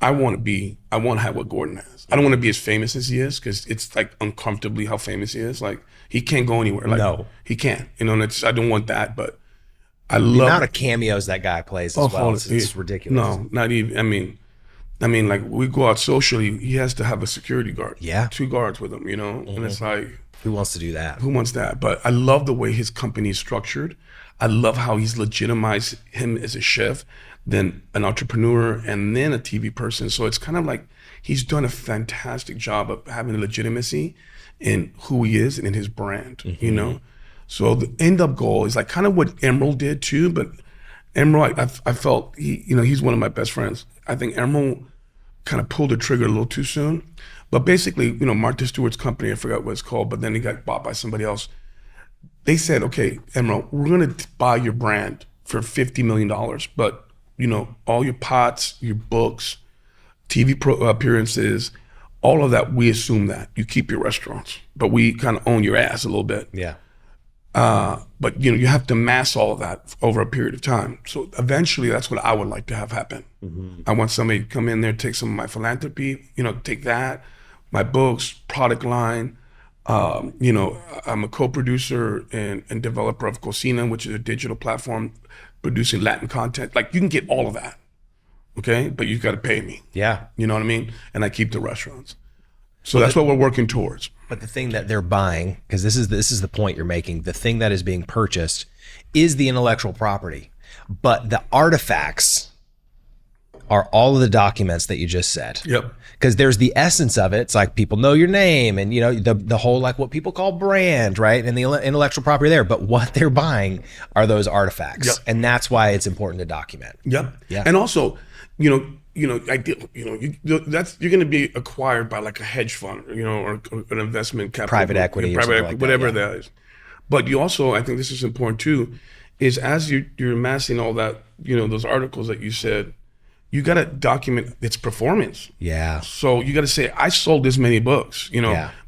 I want to have what Gordon has. I don't want to be as famous as he is, because it's like uncomfortably how famous he is. Like he can't go anywhere. Like, no, he can't. And I don't want that. But I The love amount of cameos that guy plays as well. It's ridiculous. No, not even. I mean, like we go out socially, he has to have a security guard. Yeah. 2 guards with him, you know? And it's like, Who wants to do that? who wants that? But I love the way his company is structured. I love how he's legitimized him as a chef, then an entrepreneur, and then a TV person. So it's kind of like he's done a fantastic job of having legitimacy in who he is and in his brand, you know? So the end up goal is like kind of what Emerald did too, but Emerald, I felt he's one of my best friends. I think Emerald kind of pulled the trigger a little too soon. But basically, Martha Stewart's company, I forgot what it's called, but then he got bought by somebody else. They said, okay, Emerald, we're gonna buy your brand for $50 million, but all your pots, your books, TV appearances, all of that, we assume that. You keep your restaurants, but we kind of own your ass a little bit. Yeah. But you have to mass all of that over a period of time. So eventually that's what I would like to have happen. I want somebody to come in there, take some of my philanthropy, take that, my books, product line. I'm a co-producer and developer of Cocina, which is a digital platform producing Latin content. Like you can get all of that, okay? But you've got to pay me. Yeah. You know what I mean? And I keep the restaurants. So that's what we're working towards. But the thing that they're buying, because this is the point you're making, the thing that is being purchased is the intellectual property. But the artifacts are all of the documents that you just said. Yep. Because there's the essence of it. It's like people know your name and the whole like what people call brand, right? And the intellectual property there. But what they're buying are those artifacts. Yep. And that's why it's important to document. Yep. Yeah. And also, you're going to be acquired by like a hedge fund, or an investment capital, Private equity, whatever that is. But you also, I think this is important too, is as you're amassing all that, those articles that you said, you got to document its performance. Yeah. So you got to say, I sold this many books.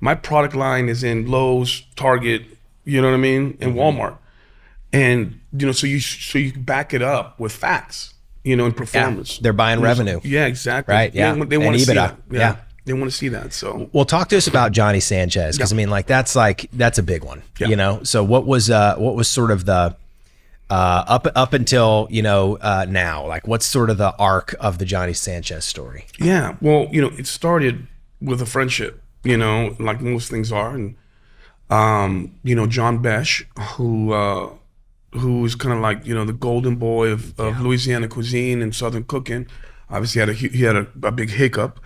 My product line is in Lowe's, Target, you know what I mean, and Walmart, and so you back it up with facts. And performance. Yeah, they're buying revenue. Yeah, exactly. Right. Yeah. They want to see that. Yeah. They want to see that. So, well, talk to us about Johnny Sanchez, because that's a big one. Yeah. So what was sort of the up until now, like what's sort of the arc of the Johnny Sanchez story? Yeah. Well, it started with a friendship. Like most things are, and John Besh, who was kind of like the golden boy of Louisiana cuisine and Southern cooking. Obviously, he had a big hiccup,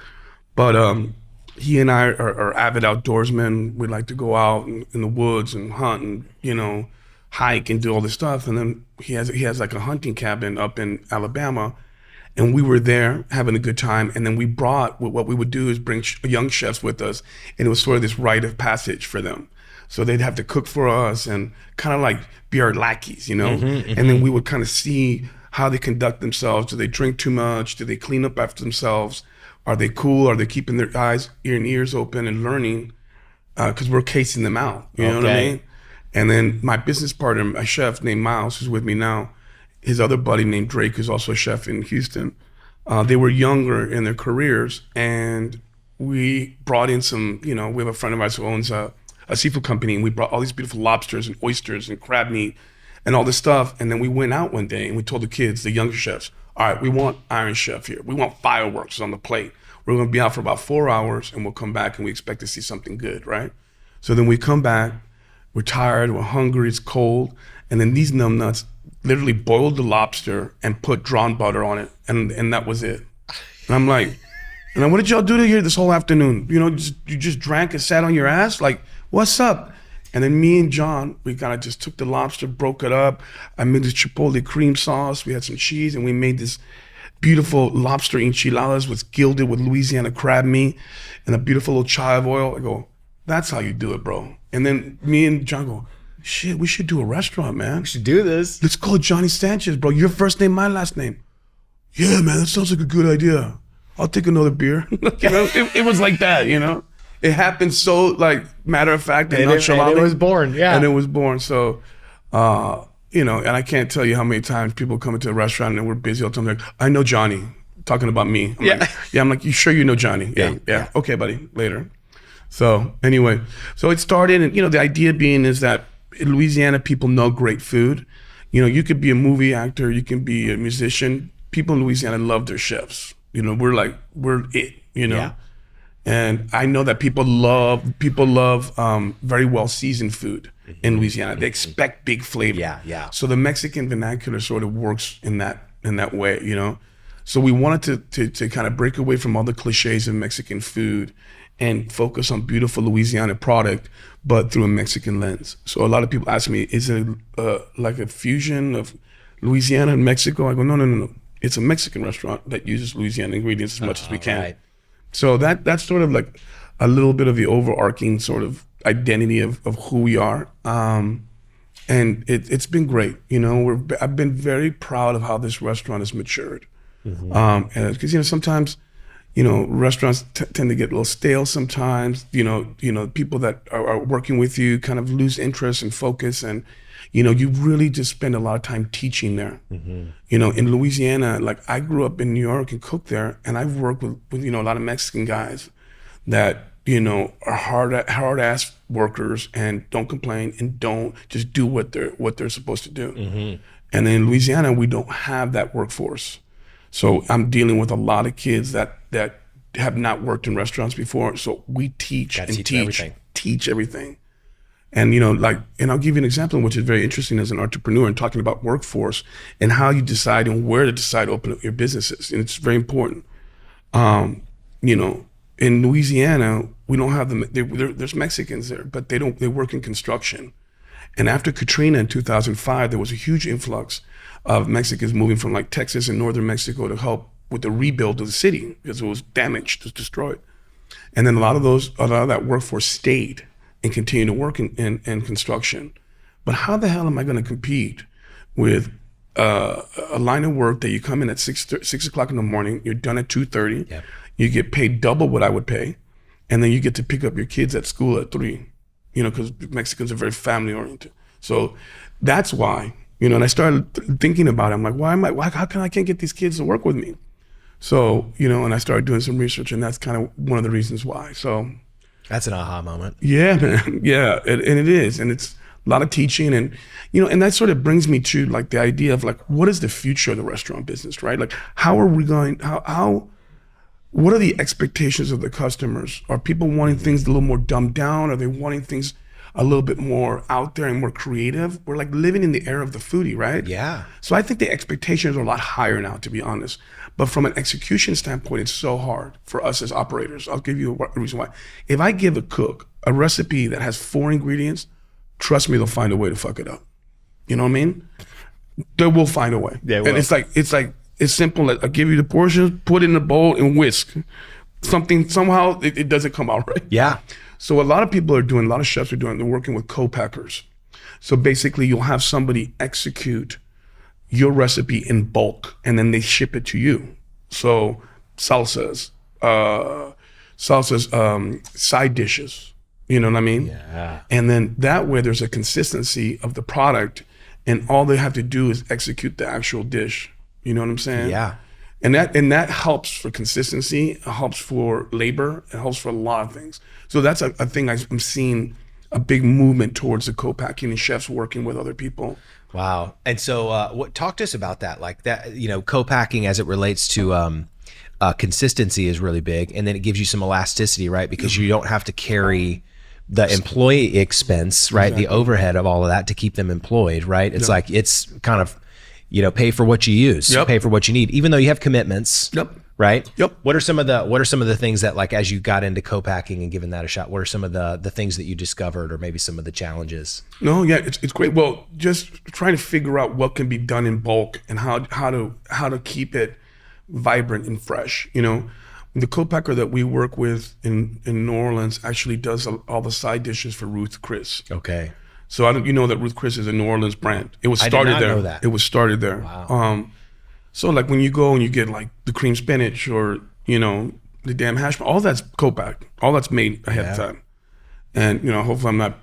but he and I are avid outdoorsmen. We like to go out in the woods and hunt and hike and do all this stuff. And then he has like a hunting cabin up in Alabama, and we were there having a good time. And then we brought what we would do is bring young chefs with us, and it was sort of this rite of passage for them. So they'd have to cook for us and kind of like be our lackeys, And then we would kind of see how they conduct themselves. Do they drink too much? Do they clean up after themselves? Are they cool? Are they keeping their eyes, ears open and learning? Because we're casing them out, you know what I mean? And then my business partner, a chef named Miles, who's with me now, his other buddy named Drake, who's also a chef in Houston. They were younger in their careers, and we brought in some, we have a friend of ours who owns a seafood company, and we brought all these beautiful lobsters and oysters and crab meat and all this stuff. And then we went out one day and we told the kids, the younger chefs, all right, we want Iron Chef here. We want fireworks on the plate. We're going to be out for about 4 hours, and we'll come back and we expect to see something good, right? So then we come back, we're tired, we're hungry, it's cold. And then these numbnuts literally boiled the lobster and put drawn butter on it. And that was it. And I'm like, and then what did y'all do to here this whole afternoon? You just drank and sat on your ass? Like, what's up? And then me and John, we kind of just took the lobster, broke it up. I made this chipotle cream sauce. We had some cheese, and we made this beautiful lobster enchiladas was gilded with Louisiana crab meat and a beautiful little chive oil. I go, that's how you do it, bro. And then me and John go, shit, we should do a restaurant, man. We should do this. Let's call it Johnny Sanchez, bro. Your first name, my last name. Yeah, man, that sounds like a good idea. I'll take another beer. It was like that, It happened so like matter of fact and nonchalantly. And it was born, yeah. And it was born. So, and I can't tell you how many times people come into a restaurant and we're busy all the time. They're like, I know Johnny, talking about me. I'm like, you sure you know Johnny? Yeah. Okay, buddy, later. So anyway, so it started, and the idea being is that in Louisiana, people know great food. you could be a movie actor, you can be a musician. People in Louisiana love their chefs. We're it, Yeah. And I know that people love very well seasoned food in Louisiana. They expect big flavor. Yeah. So the Mexican vernacular sort of works in that way. So we wanted to kind of break away from all the cliches of Mexican food and focus on beautiful Louisiana product, but through a Mexican lens. So a lot of people ask me, is it like a fusion of Louisiana and Mexico? I go, no. It's a Mexican restaurant that uses Louisiana ingredients as much as we can. Right. So that's sort of like a little bit of the overarching sort of identity of who we are. And it's been great. I've been very proud of how this restaurant has matured. Because sometimes restaurants tend to get a little stale sometimes. People that are working with you kind of lose interest and focus, and you really just spend a lot of time teaching there. In Louisiana, like I grew up in New York and cooked there, and I've worked with a lot of Mexican guys that are hard ass workers and don't complain and don't just do what they're supposed to do. And then in Louisiana, we don't have that workforce. So I'm dealing with a lot of kids that have not worked in restaurants before. So we teach everything. And and I'll give you an example, which is very interesting as an entrepreneur and talking about workforce and how you decide and where to decide to open up your businesses. And it's very important. In Louisiana, we don't have them. There's Mexicans there, but they work in construction. And after Katrina in 2005, there was a huge influx of Mexicans moving from like Texas and northern Mexico to help with the rebuild of the city because it was damaged, it was destroyed. And then a lot of that workforce stayed and continued to work in construction. But how the hell am I going to compete with a line of work that you come in at 6 o'clock in the morning, you're done at 2:30, you get paid double what I would pay, and then you get to pick up your kids at school at 3, because Mexicans are very family oriented. So that's why, and I started thinking about it. I'm like, how come I can't get these kids to work with me? So, and I started doing some research, and that's kind of one of the reasons why. So that's an aha moment. Yeah, man. Yeah, and it is. And it's a lot of teaching. And, and that sort of brings me to like the idea of like, what is the future of the restaurant business, right? Like, how are we going, what are the expectations of the customers? Are people wanting things a little more dumbed down? Are they wanting things a little bit more out there and more creative? We're like living in the era of the foodie, right? Yeah. So I think the expectations are a lot higher now, to be honest. But from an execution standpoint, it's so hard for us as operators. I'll give you a reason why. If I give a cook a recipe that has 4 ingredients, trust me, they'll find a way to fuck it up. You know what I mean? They will find a way. They will. And it's simple. Like, I'll give you the portions, put it in a bowl and whisk. Somehow it doesn't come out right. Yeah. So a lot of chefs are they're working with co-packers. So basically you'll have somebody execute your recipe in bulk and then they ship it to you. So salsas, side dishes, you know what I mean? Yeah. And then that way there's a consistency of the product and all they have to do is execute the actual dish. You know what I'm saying? Yeah. And that helps for consistency, it helps for labor, it helps for a lot of things. So that's a thing I'm seeing a big movement towards the co-packing and chefs working with other people. Wow. And so talk to us about that, like that, co-packing as it relates to consistency is really big. And then it gives you some elasticity, right? Because you don't have to carry the employee expense, right? Exactly. The overhead of all of that to keep them employed, right? It's like, it's kind of, pay for what you use, pay for what you need, even though you have commitments. Right? Yep. What are some of the things that, like, as you got into co-packing and giving that a shot, what are some of the things that you discovered or maybe some of the challenges? No, yeah, it's great. Well, just trying to figure out what can be done in bulk and how to keep it vibrant and fresh. The co-packer that we work with in New Orleans actually does all the side dishes for Ruth Chris. Okay. So that Ruth Chris is a New Orleans brand. It was started there. I did not know that. It was started there. Wow. So like when you go and you get like the cream spinach or, the damn hash brown, all that's co-packed, all that's made ahead of time. And, hopefully I'm not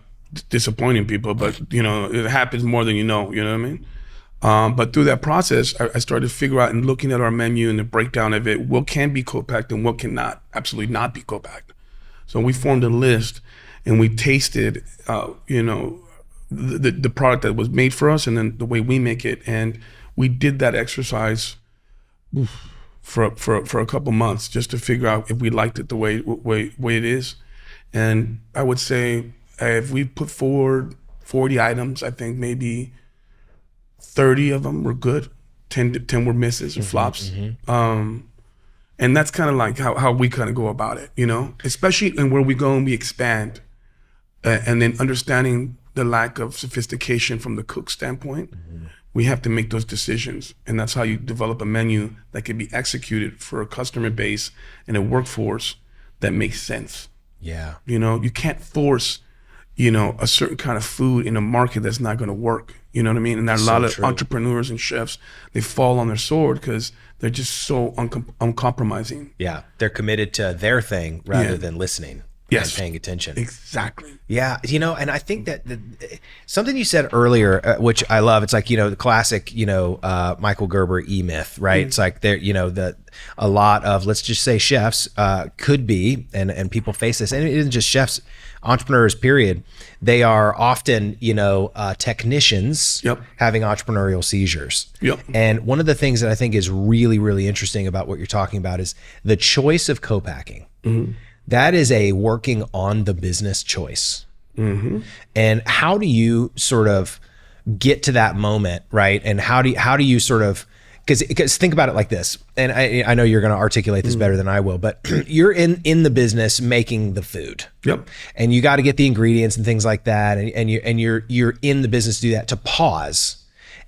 disappointing people, but, it happens more than you know what I mean? But through that process, I started to figure out and looking at our menu and the breakdown of it, what can be co-packed and what cannot absolutely not be co-packed. So we formed a list and we tasted, the product that was made for us, and then the way we make it. And we did that exercise for a couple months just to figure out if we liked it the way it is. And I would say if we put forward 40 items, I think maybe 30 of them were good, 10 were misses or flops. And that's kind of like how we kind of go about it, you know, especially in where we go and we expand, and then understanding the lack of sophistication from the cook standpoint. We have to make those decisions, and that's how you develop a menu that can be executed for a customer base and a workforce that makes sense. Yeah. You know, you can't force, you know, a certain kind of food in a market that's not going to work. You know what I mean? And there are a lot of entrepreneurs and chefs, they fall on their sword because they're just so uncompromising. Yeah. They're committed to their thing rather than listening. And paying attention. Exactly. Yeah. You know, and I think that something you said earlier, which I love, it's like, you know, the classic, you know, Michael Gerber E-myth, right? It's like there, you know, a lot of, let's just say chefs could be, and people face this, and it isn't just chefs, entrepreneurs, period. They are often, you know, technicians having entrepreneurial seizures. And one of the things that I think is really, really interesting about what you're talking about is the choice of co-packing. That is a working on the business choice. And how do you sort of get to that moment, right? And how do you sort of, because think about it like this, and I know you're going to articulate this better than I will, but you're in the business making the food. And you got to get the ingredients and things like that, and you're in the business to do that, to pause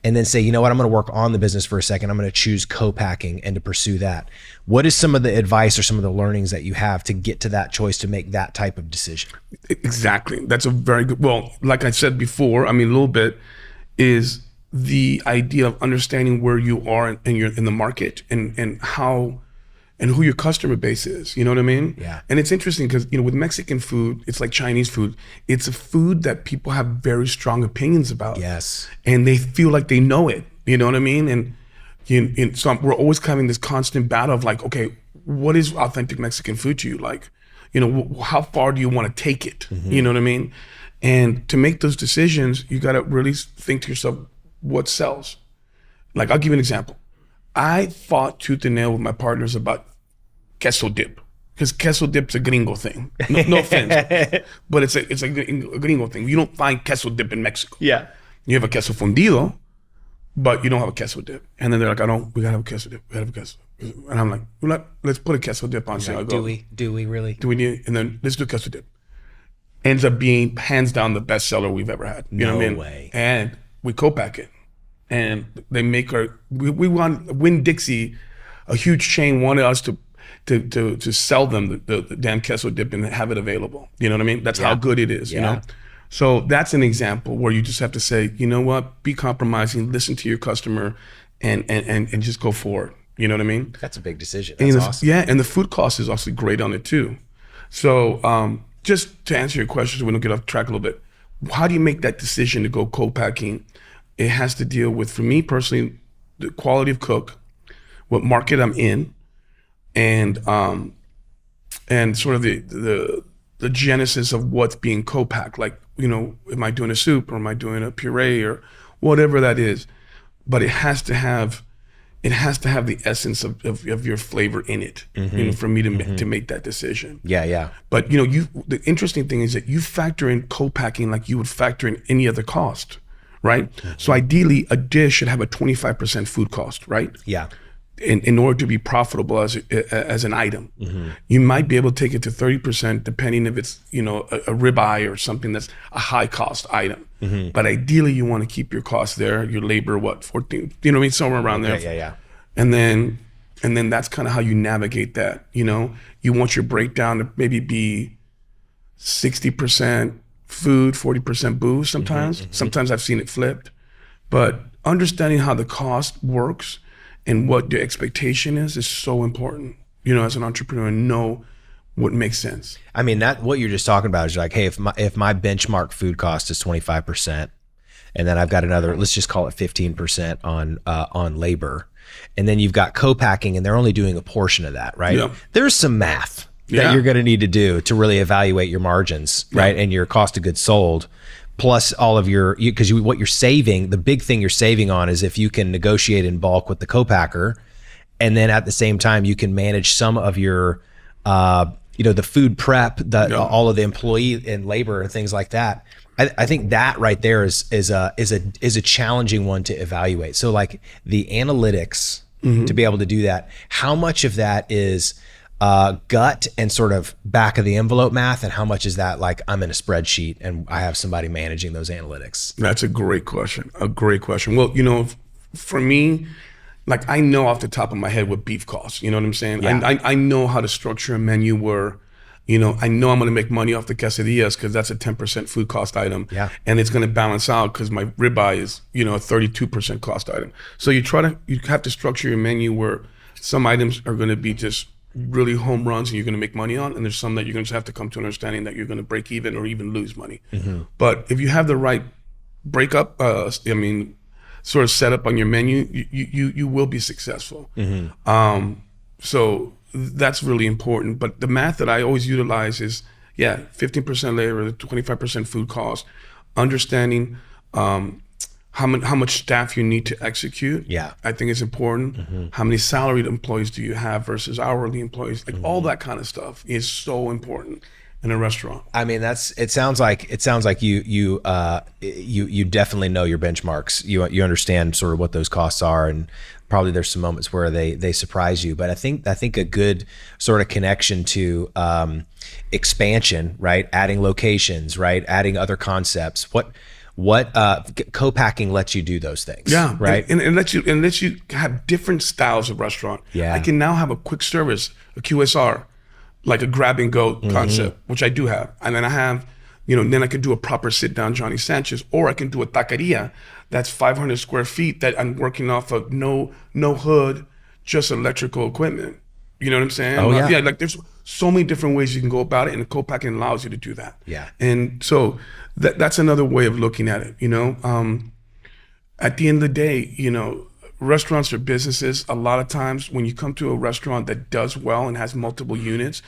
and then say, you know what, I'm going to work on the business for a second. I'm going to choose co-packing and to pursue that. What is some of the advice or some of the learnings that you have to get to that choice, to make that type of decision? Exactly. That's a very good, well, like I said before, I mean, a little bit is the idea of understanding where you are in the market and how and who your customer base is. You know what I mean? Yeah. And it's interesting because, you know, with Mexican food, it's like Chinese food. It's a food that people have very strong opinions about. Yes. And they feel like they know it. You know what I mean? And so we're always having this constant battle of like, okay, what is authentic Mexican food to you? Like, you know, how far do you want to take it? You know what I mean? And to make those decisions, you got to really think to yourself, what sells? Like, I'll give you an example. I fought tooth and nail with my partners about queso dip, because queso dip's a gringo thing. No offense, but it's a gringo thing. You don't find queso dip in Mexico. Yeah. You have a queso fundido, but you don't have a queso dip. And then they're like, we gotta have a queso dip. We gotta have a queso. And I'm like, let's put a queso dip on. Like, do we really? Do we need it? And then let's do queso dip. Ends up being hands down the best seller we've ever had. You know what I mean? Way. And we co-pack it. And they make we want Winn-Dixie, a huge chain, wanted us to sell them the damn queso dip and have it available. You know what I mean? That's how good it is, you know? So that's an example where you just have to say, you know what, be compromising, listen to your customer and just go forward. You know what I mean? That's a big decision. That's awesome. Yeah, and the food cost is also great on it too. So just to answer your question, so we don't get off track a little bit, how do you make that decision to go co-packing? It has to deal with, for me personally, the quality of cook, what market I'm in, and sort of the genesis of what's being co-packed. Like, you know, am I doing a soup or am I doing a puree or whatever that is? But it has to have the essence of your flavor in it, you know, for me to make that decision. Yeah. But you know, the interesting thing is that you factor in co-packing like you would factor in any other cost. Right? So ideally, a dish should have a 25% food cost, right? Yeah. In order to be profitable as an item. You might be able to take it to 30%, depending if it's, you know, a ribeye or something that's a high cost item. But ideally, you want to keep your costs there, your labor, 14, you know what I mean? Somewhere around there. Yeah. And then that's kind of how you navigate that, you know? You want your breakdown to maybe be 60% food, 40% booze sometimes. Sometimes I've seen it flipped. But understanding how the cost works and what the expectation is so important, you know, as an entrepreneur, and know what makes sense. I mean, that what you're just talking about is like, hey, if my benchmark food cost is 25%, and then I've got another, let's just call it 15% on labor, and then you've got co-packing and they're only doing a portion of that, right? There's some math that you're going to need to do to really evaluate your margins, right? And your cost of goods sold. plus all of your, because what you're saving, the big thing you're saving on is if you can negotiate in bulk with the co-packer, and then at the same time you can manage some of your the food prep, all of the employee and labor and things like that. I think that right there is a challenging one to evaluate. So like the analytics to be able to do that, how much of that is gut and sort of back of the envelope math, and how much is that like I'm in a spreadsheet and I have somebody managing those analytics? That's a great question. Well, for me, like I know off the top of my head what beef costs. You know what I'm saying? Yeah. I know how to structure a menu where, I know I'm going to make money off the quesadillas because that's a 10% food cost item. Yeah. And it's going to balance out because my ribeye is, a 32% cost item. So you have to structure your menu where some items are going to be just really home runs and you're going to make money on, and there's some that you're going to have to come to an understanding that you're going to break even or even lose money. But if you have the right breakup, sort of set up on your menu, you will be successful. So that's really important. But the math that I always utilize is 15% labor, 25% food cost, understanding how much staff you need to execute. I think it's important. How many salaried employees do you have versus hourly employees? Like all that kind of stuff is so important in a restaurant. I mean, it sounds like you definitely know your benchmarks. You understand sort of what those costs are, and probably there's some moments where they surprise you. But I think a good sort of connection to expansion, right? Adding locations, right? Adding other concepts. What co-packing lets you do those things. Right. And lets you have different styles of restaurant. I can now have a quick service, a QSR, like a grab and go concept, which I do have. And then I have, then I could do a proper sit down Aarón Sánchez, or I can do a taqueria that's 500 square feet that I'm working off of no hood, just electrical equipment. You know what I'm saying? Oh, yeah. Like there's so many different ways you can go about it, and the co-packing allows you to do that. Yeah. And so that's another way of looking at it. At the end of the day, restaurants are businesses. A lot of times when you come to a restaurant that does well and has multiple units,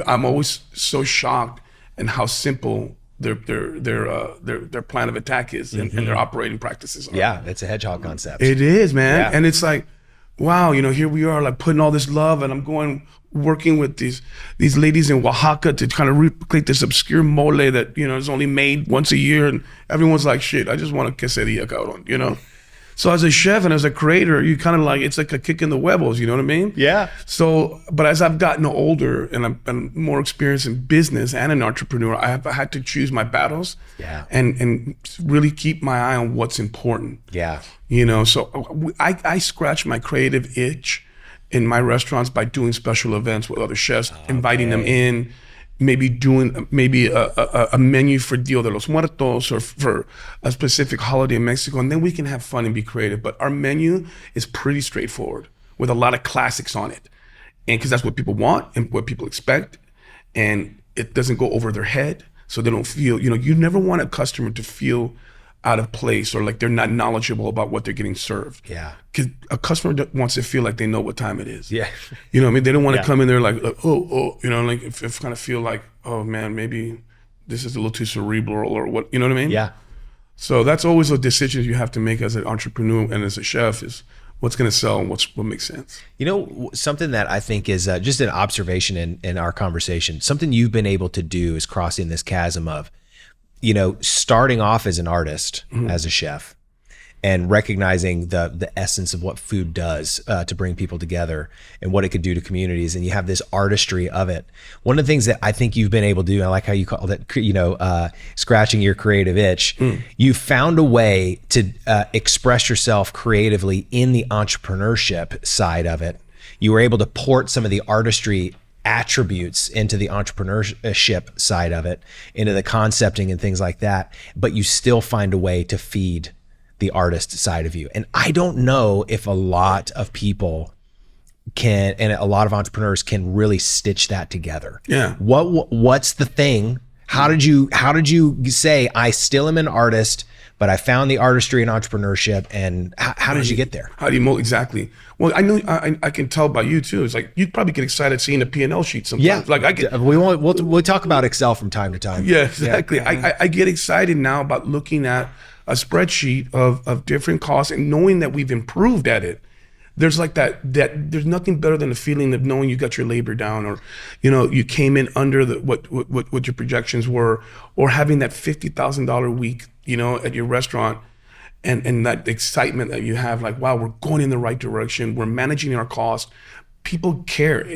I'm always so shocked at how simple their plan of attack is and their operating practices are. Yeah, it's a hedgehog concept. It is, man. Yeah. And it's like, wow, here we are like putting all this love, and I'm working with these ladies in Oaxaca to kind of recreate this obscure mole that, is only made once a year, and everyone's like, shit, I just want a quesadilla, cabrón, So as a chef and as a creator, you kind of like, it's like a kick in the huevos, you know what I mean? Yeah. So, but as I've gotten older and I've been more experienced in business and an entrepreneur, I have had to choose my battles. And really keep my eye on what's important. So I scratch my creative itch in my restaurants by doing special events with other chefs, inviting them in, maybe doing a menu for Dia de los Muertos or for a specific holiday in Mexico, and then we can have fun and be creative. But our menu is pretty straightforward with a lot of classics on it, and because that's what people want and what people expect, and it doesn't go over their head, so they don't feel, you never want a customer to feel out of place or like they're not knowledgeable about what they're getting served. Because a customer wants to feel like they know what time it is. You know what I mean? They don't want to come in there like if kind of feel like, oh man, maybe this is a little too cerebral or what, you know what I mean? So that's always a decision you have to make as an entrepreneur and as a chef is what's going to sell and what makes sense. Something that I think is just an observation in our conversation, something you've been able to do is crossing this chasm of, starting off as an artist, as a chef, and recognizing the essence of what food does to bring people together and what it could do to communities. And you have this artistry of it. One of the things that I think you've been able to do, I like how you call it, scratching your creative itch, you found a way to express yourself creatively in the entrepreneurship side of it. You were able to port some of the artistry attributes into the entrepreneurship side of it, into the concepting and things like that, but you still find a way to feed the artist side of you. And I don't know if a lot of people can, and a lot of entrepreneurs can really stitch that together. Yeah. What's the thing? How did you say, I still am an artist, but I found the artistry and entrepreneurship, and how did you get there? How do you mold? Exactly. Well, I know I can tell by you too. It's like you'd probably get excited seeing a P&L sheet sometimes. Yeah, like I get. We'll talk about Excel from time to time. Yeah, exactly. Yeah. I get excited now about looking at a spreadsheet of different costs and knowing that we've improved at it. There's like that there's nothing better than the feeling of knowing you got your labor down, or you came in under what your projections were, or having that $50,000 week at your restaurant, and that excitement that you have, like, wow, we're going in the right direction, we're managing our costs. People care.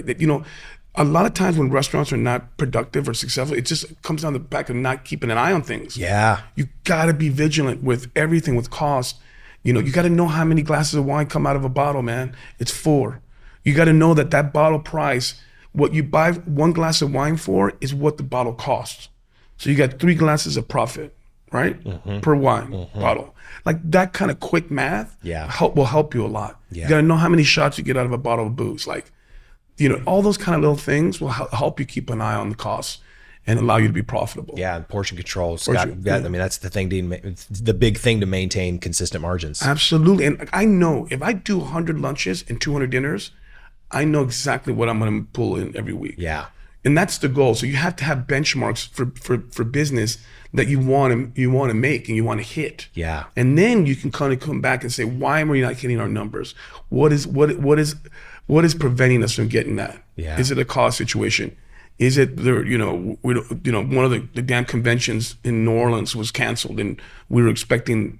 A lot of times when restaurants are not productive or successful, it just comes down the back of not keeping an eye on things. Yeah, you got to be vigilant with everything, with cost. You got to know how many glasses of wine come out of a bottle, man. It's 4. You got to know that bottle price, what you buy 1 glass of wine for is what the bottle costs. So you got 3 glasses of profit, right? Per wine bottle. Like that kind of quick math will help you a lot. Yeah. You got to know how many shots you get out of a bottle of booze. Like, all those kind of little things will help you keep an eye on the costs and allow you to be profitable. Yeah, and portion control. I mean, that's the thing. The big thing to maintain consistent margins. Absolutely. And I know if I do 100 lunches and 200 dinners, I know exactly what I'm going to pull in every week. Yeah. And that's the goal. So you have to have benchmarks for business that you want to make and you want to hit. Yeah. And then you can kind of come back and say, why are we not hitting our numbers? What is preventing us from getting that? Yeah. Is it a cost situation? Is it there? One of the damn conventions in New Orleans was canceled, and we were expecting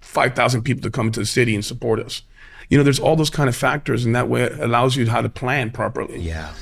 5,000 people to come to the city and support us. There's all those kind of factors, and that way it allows you how to plan properly. Yeah.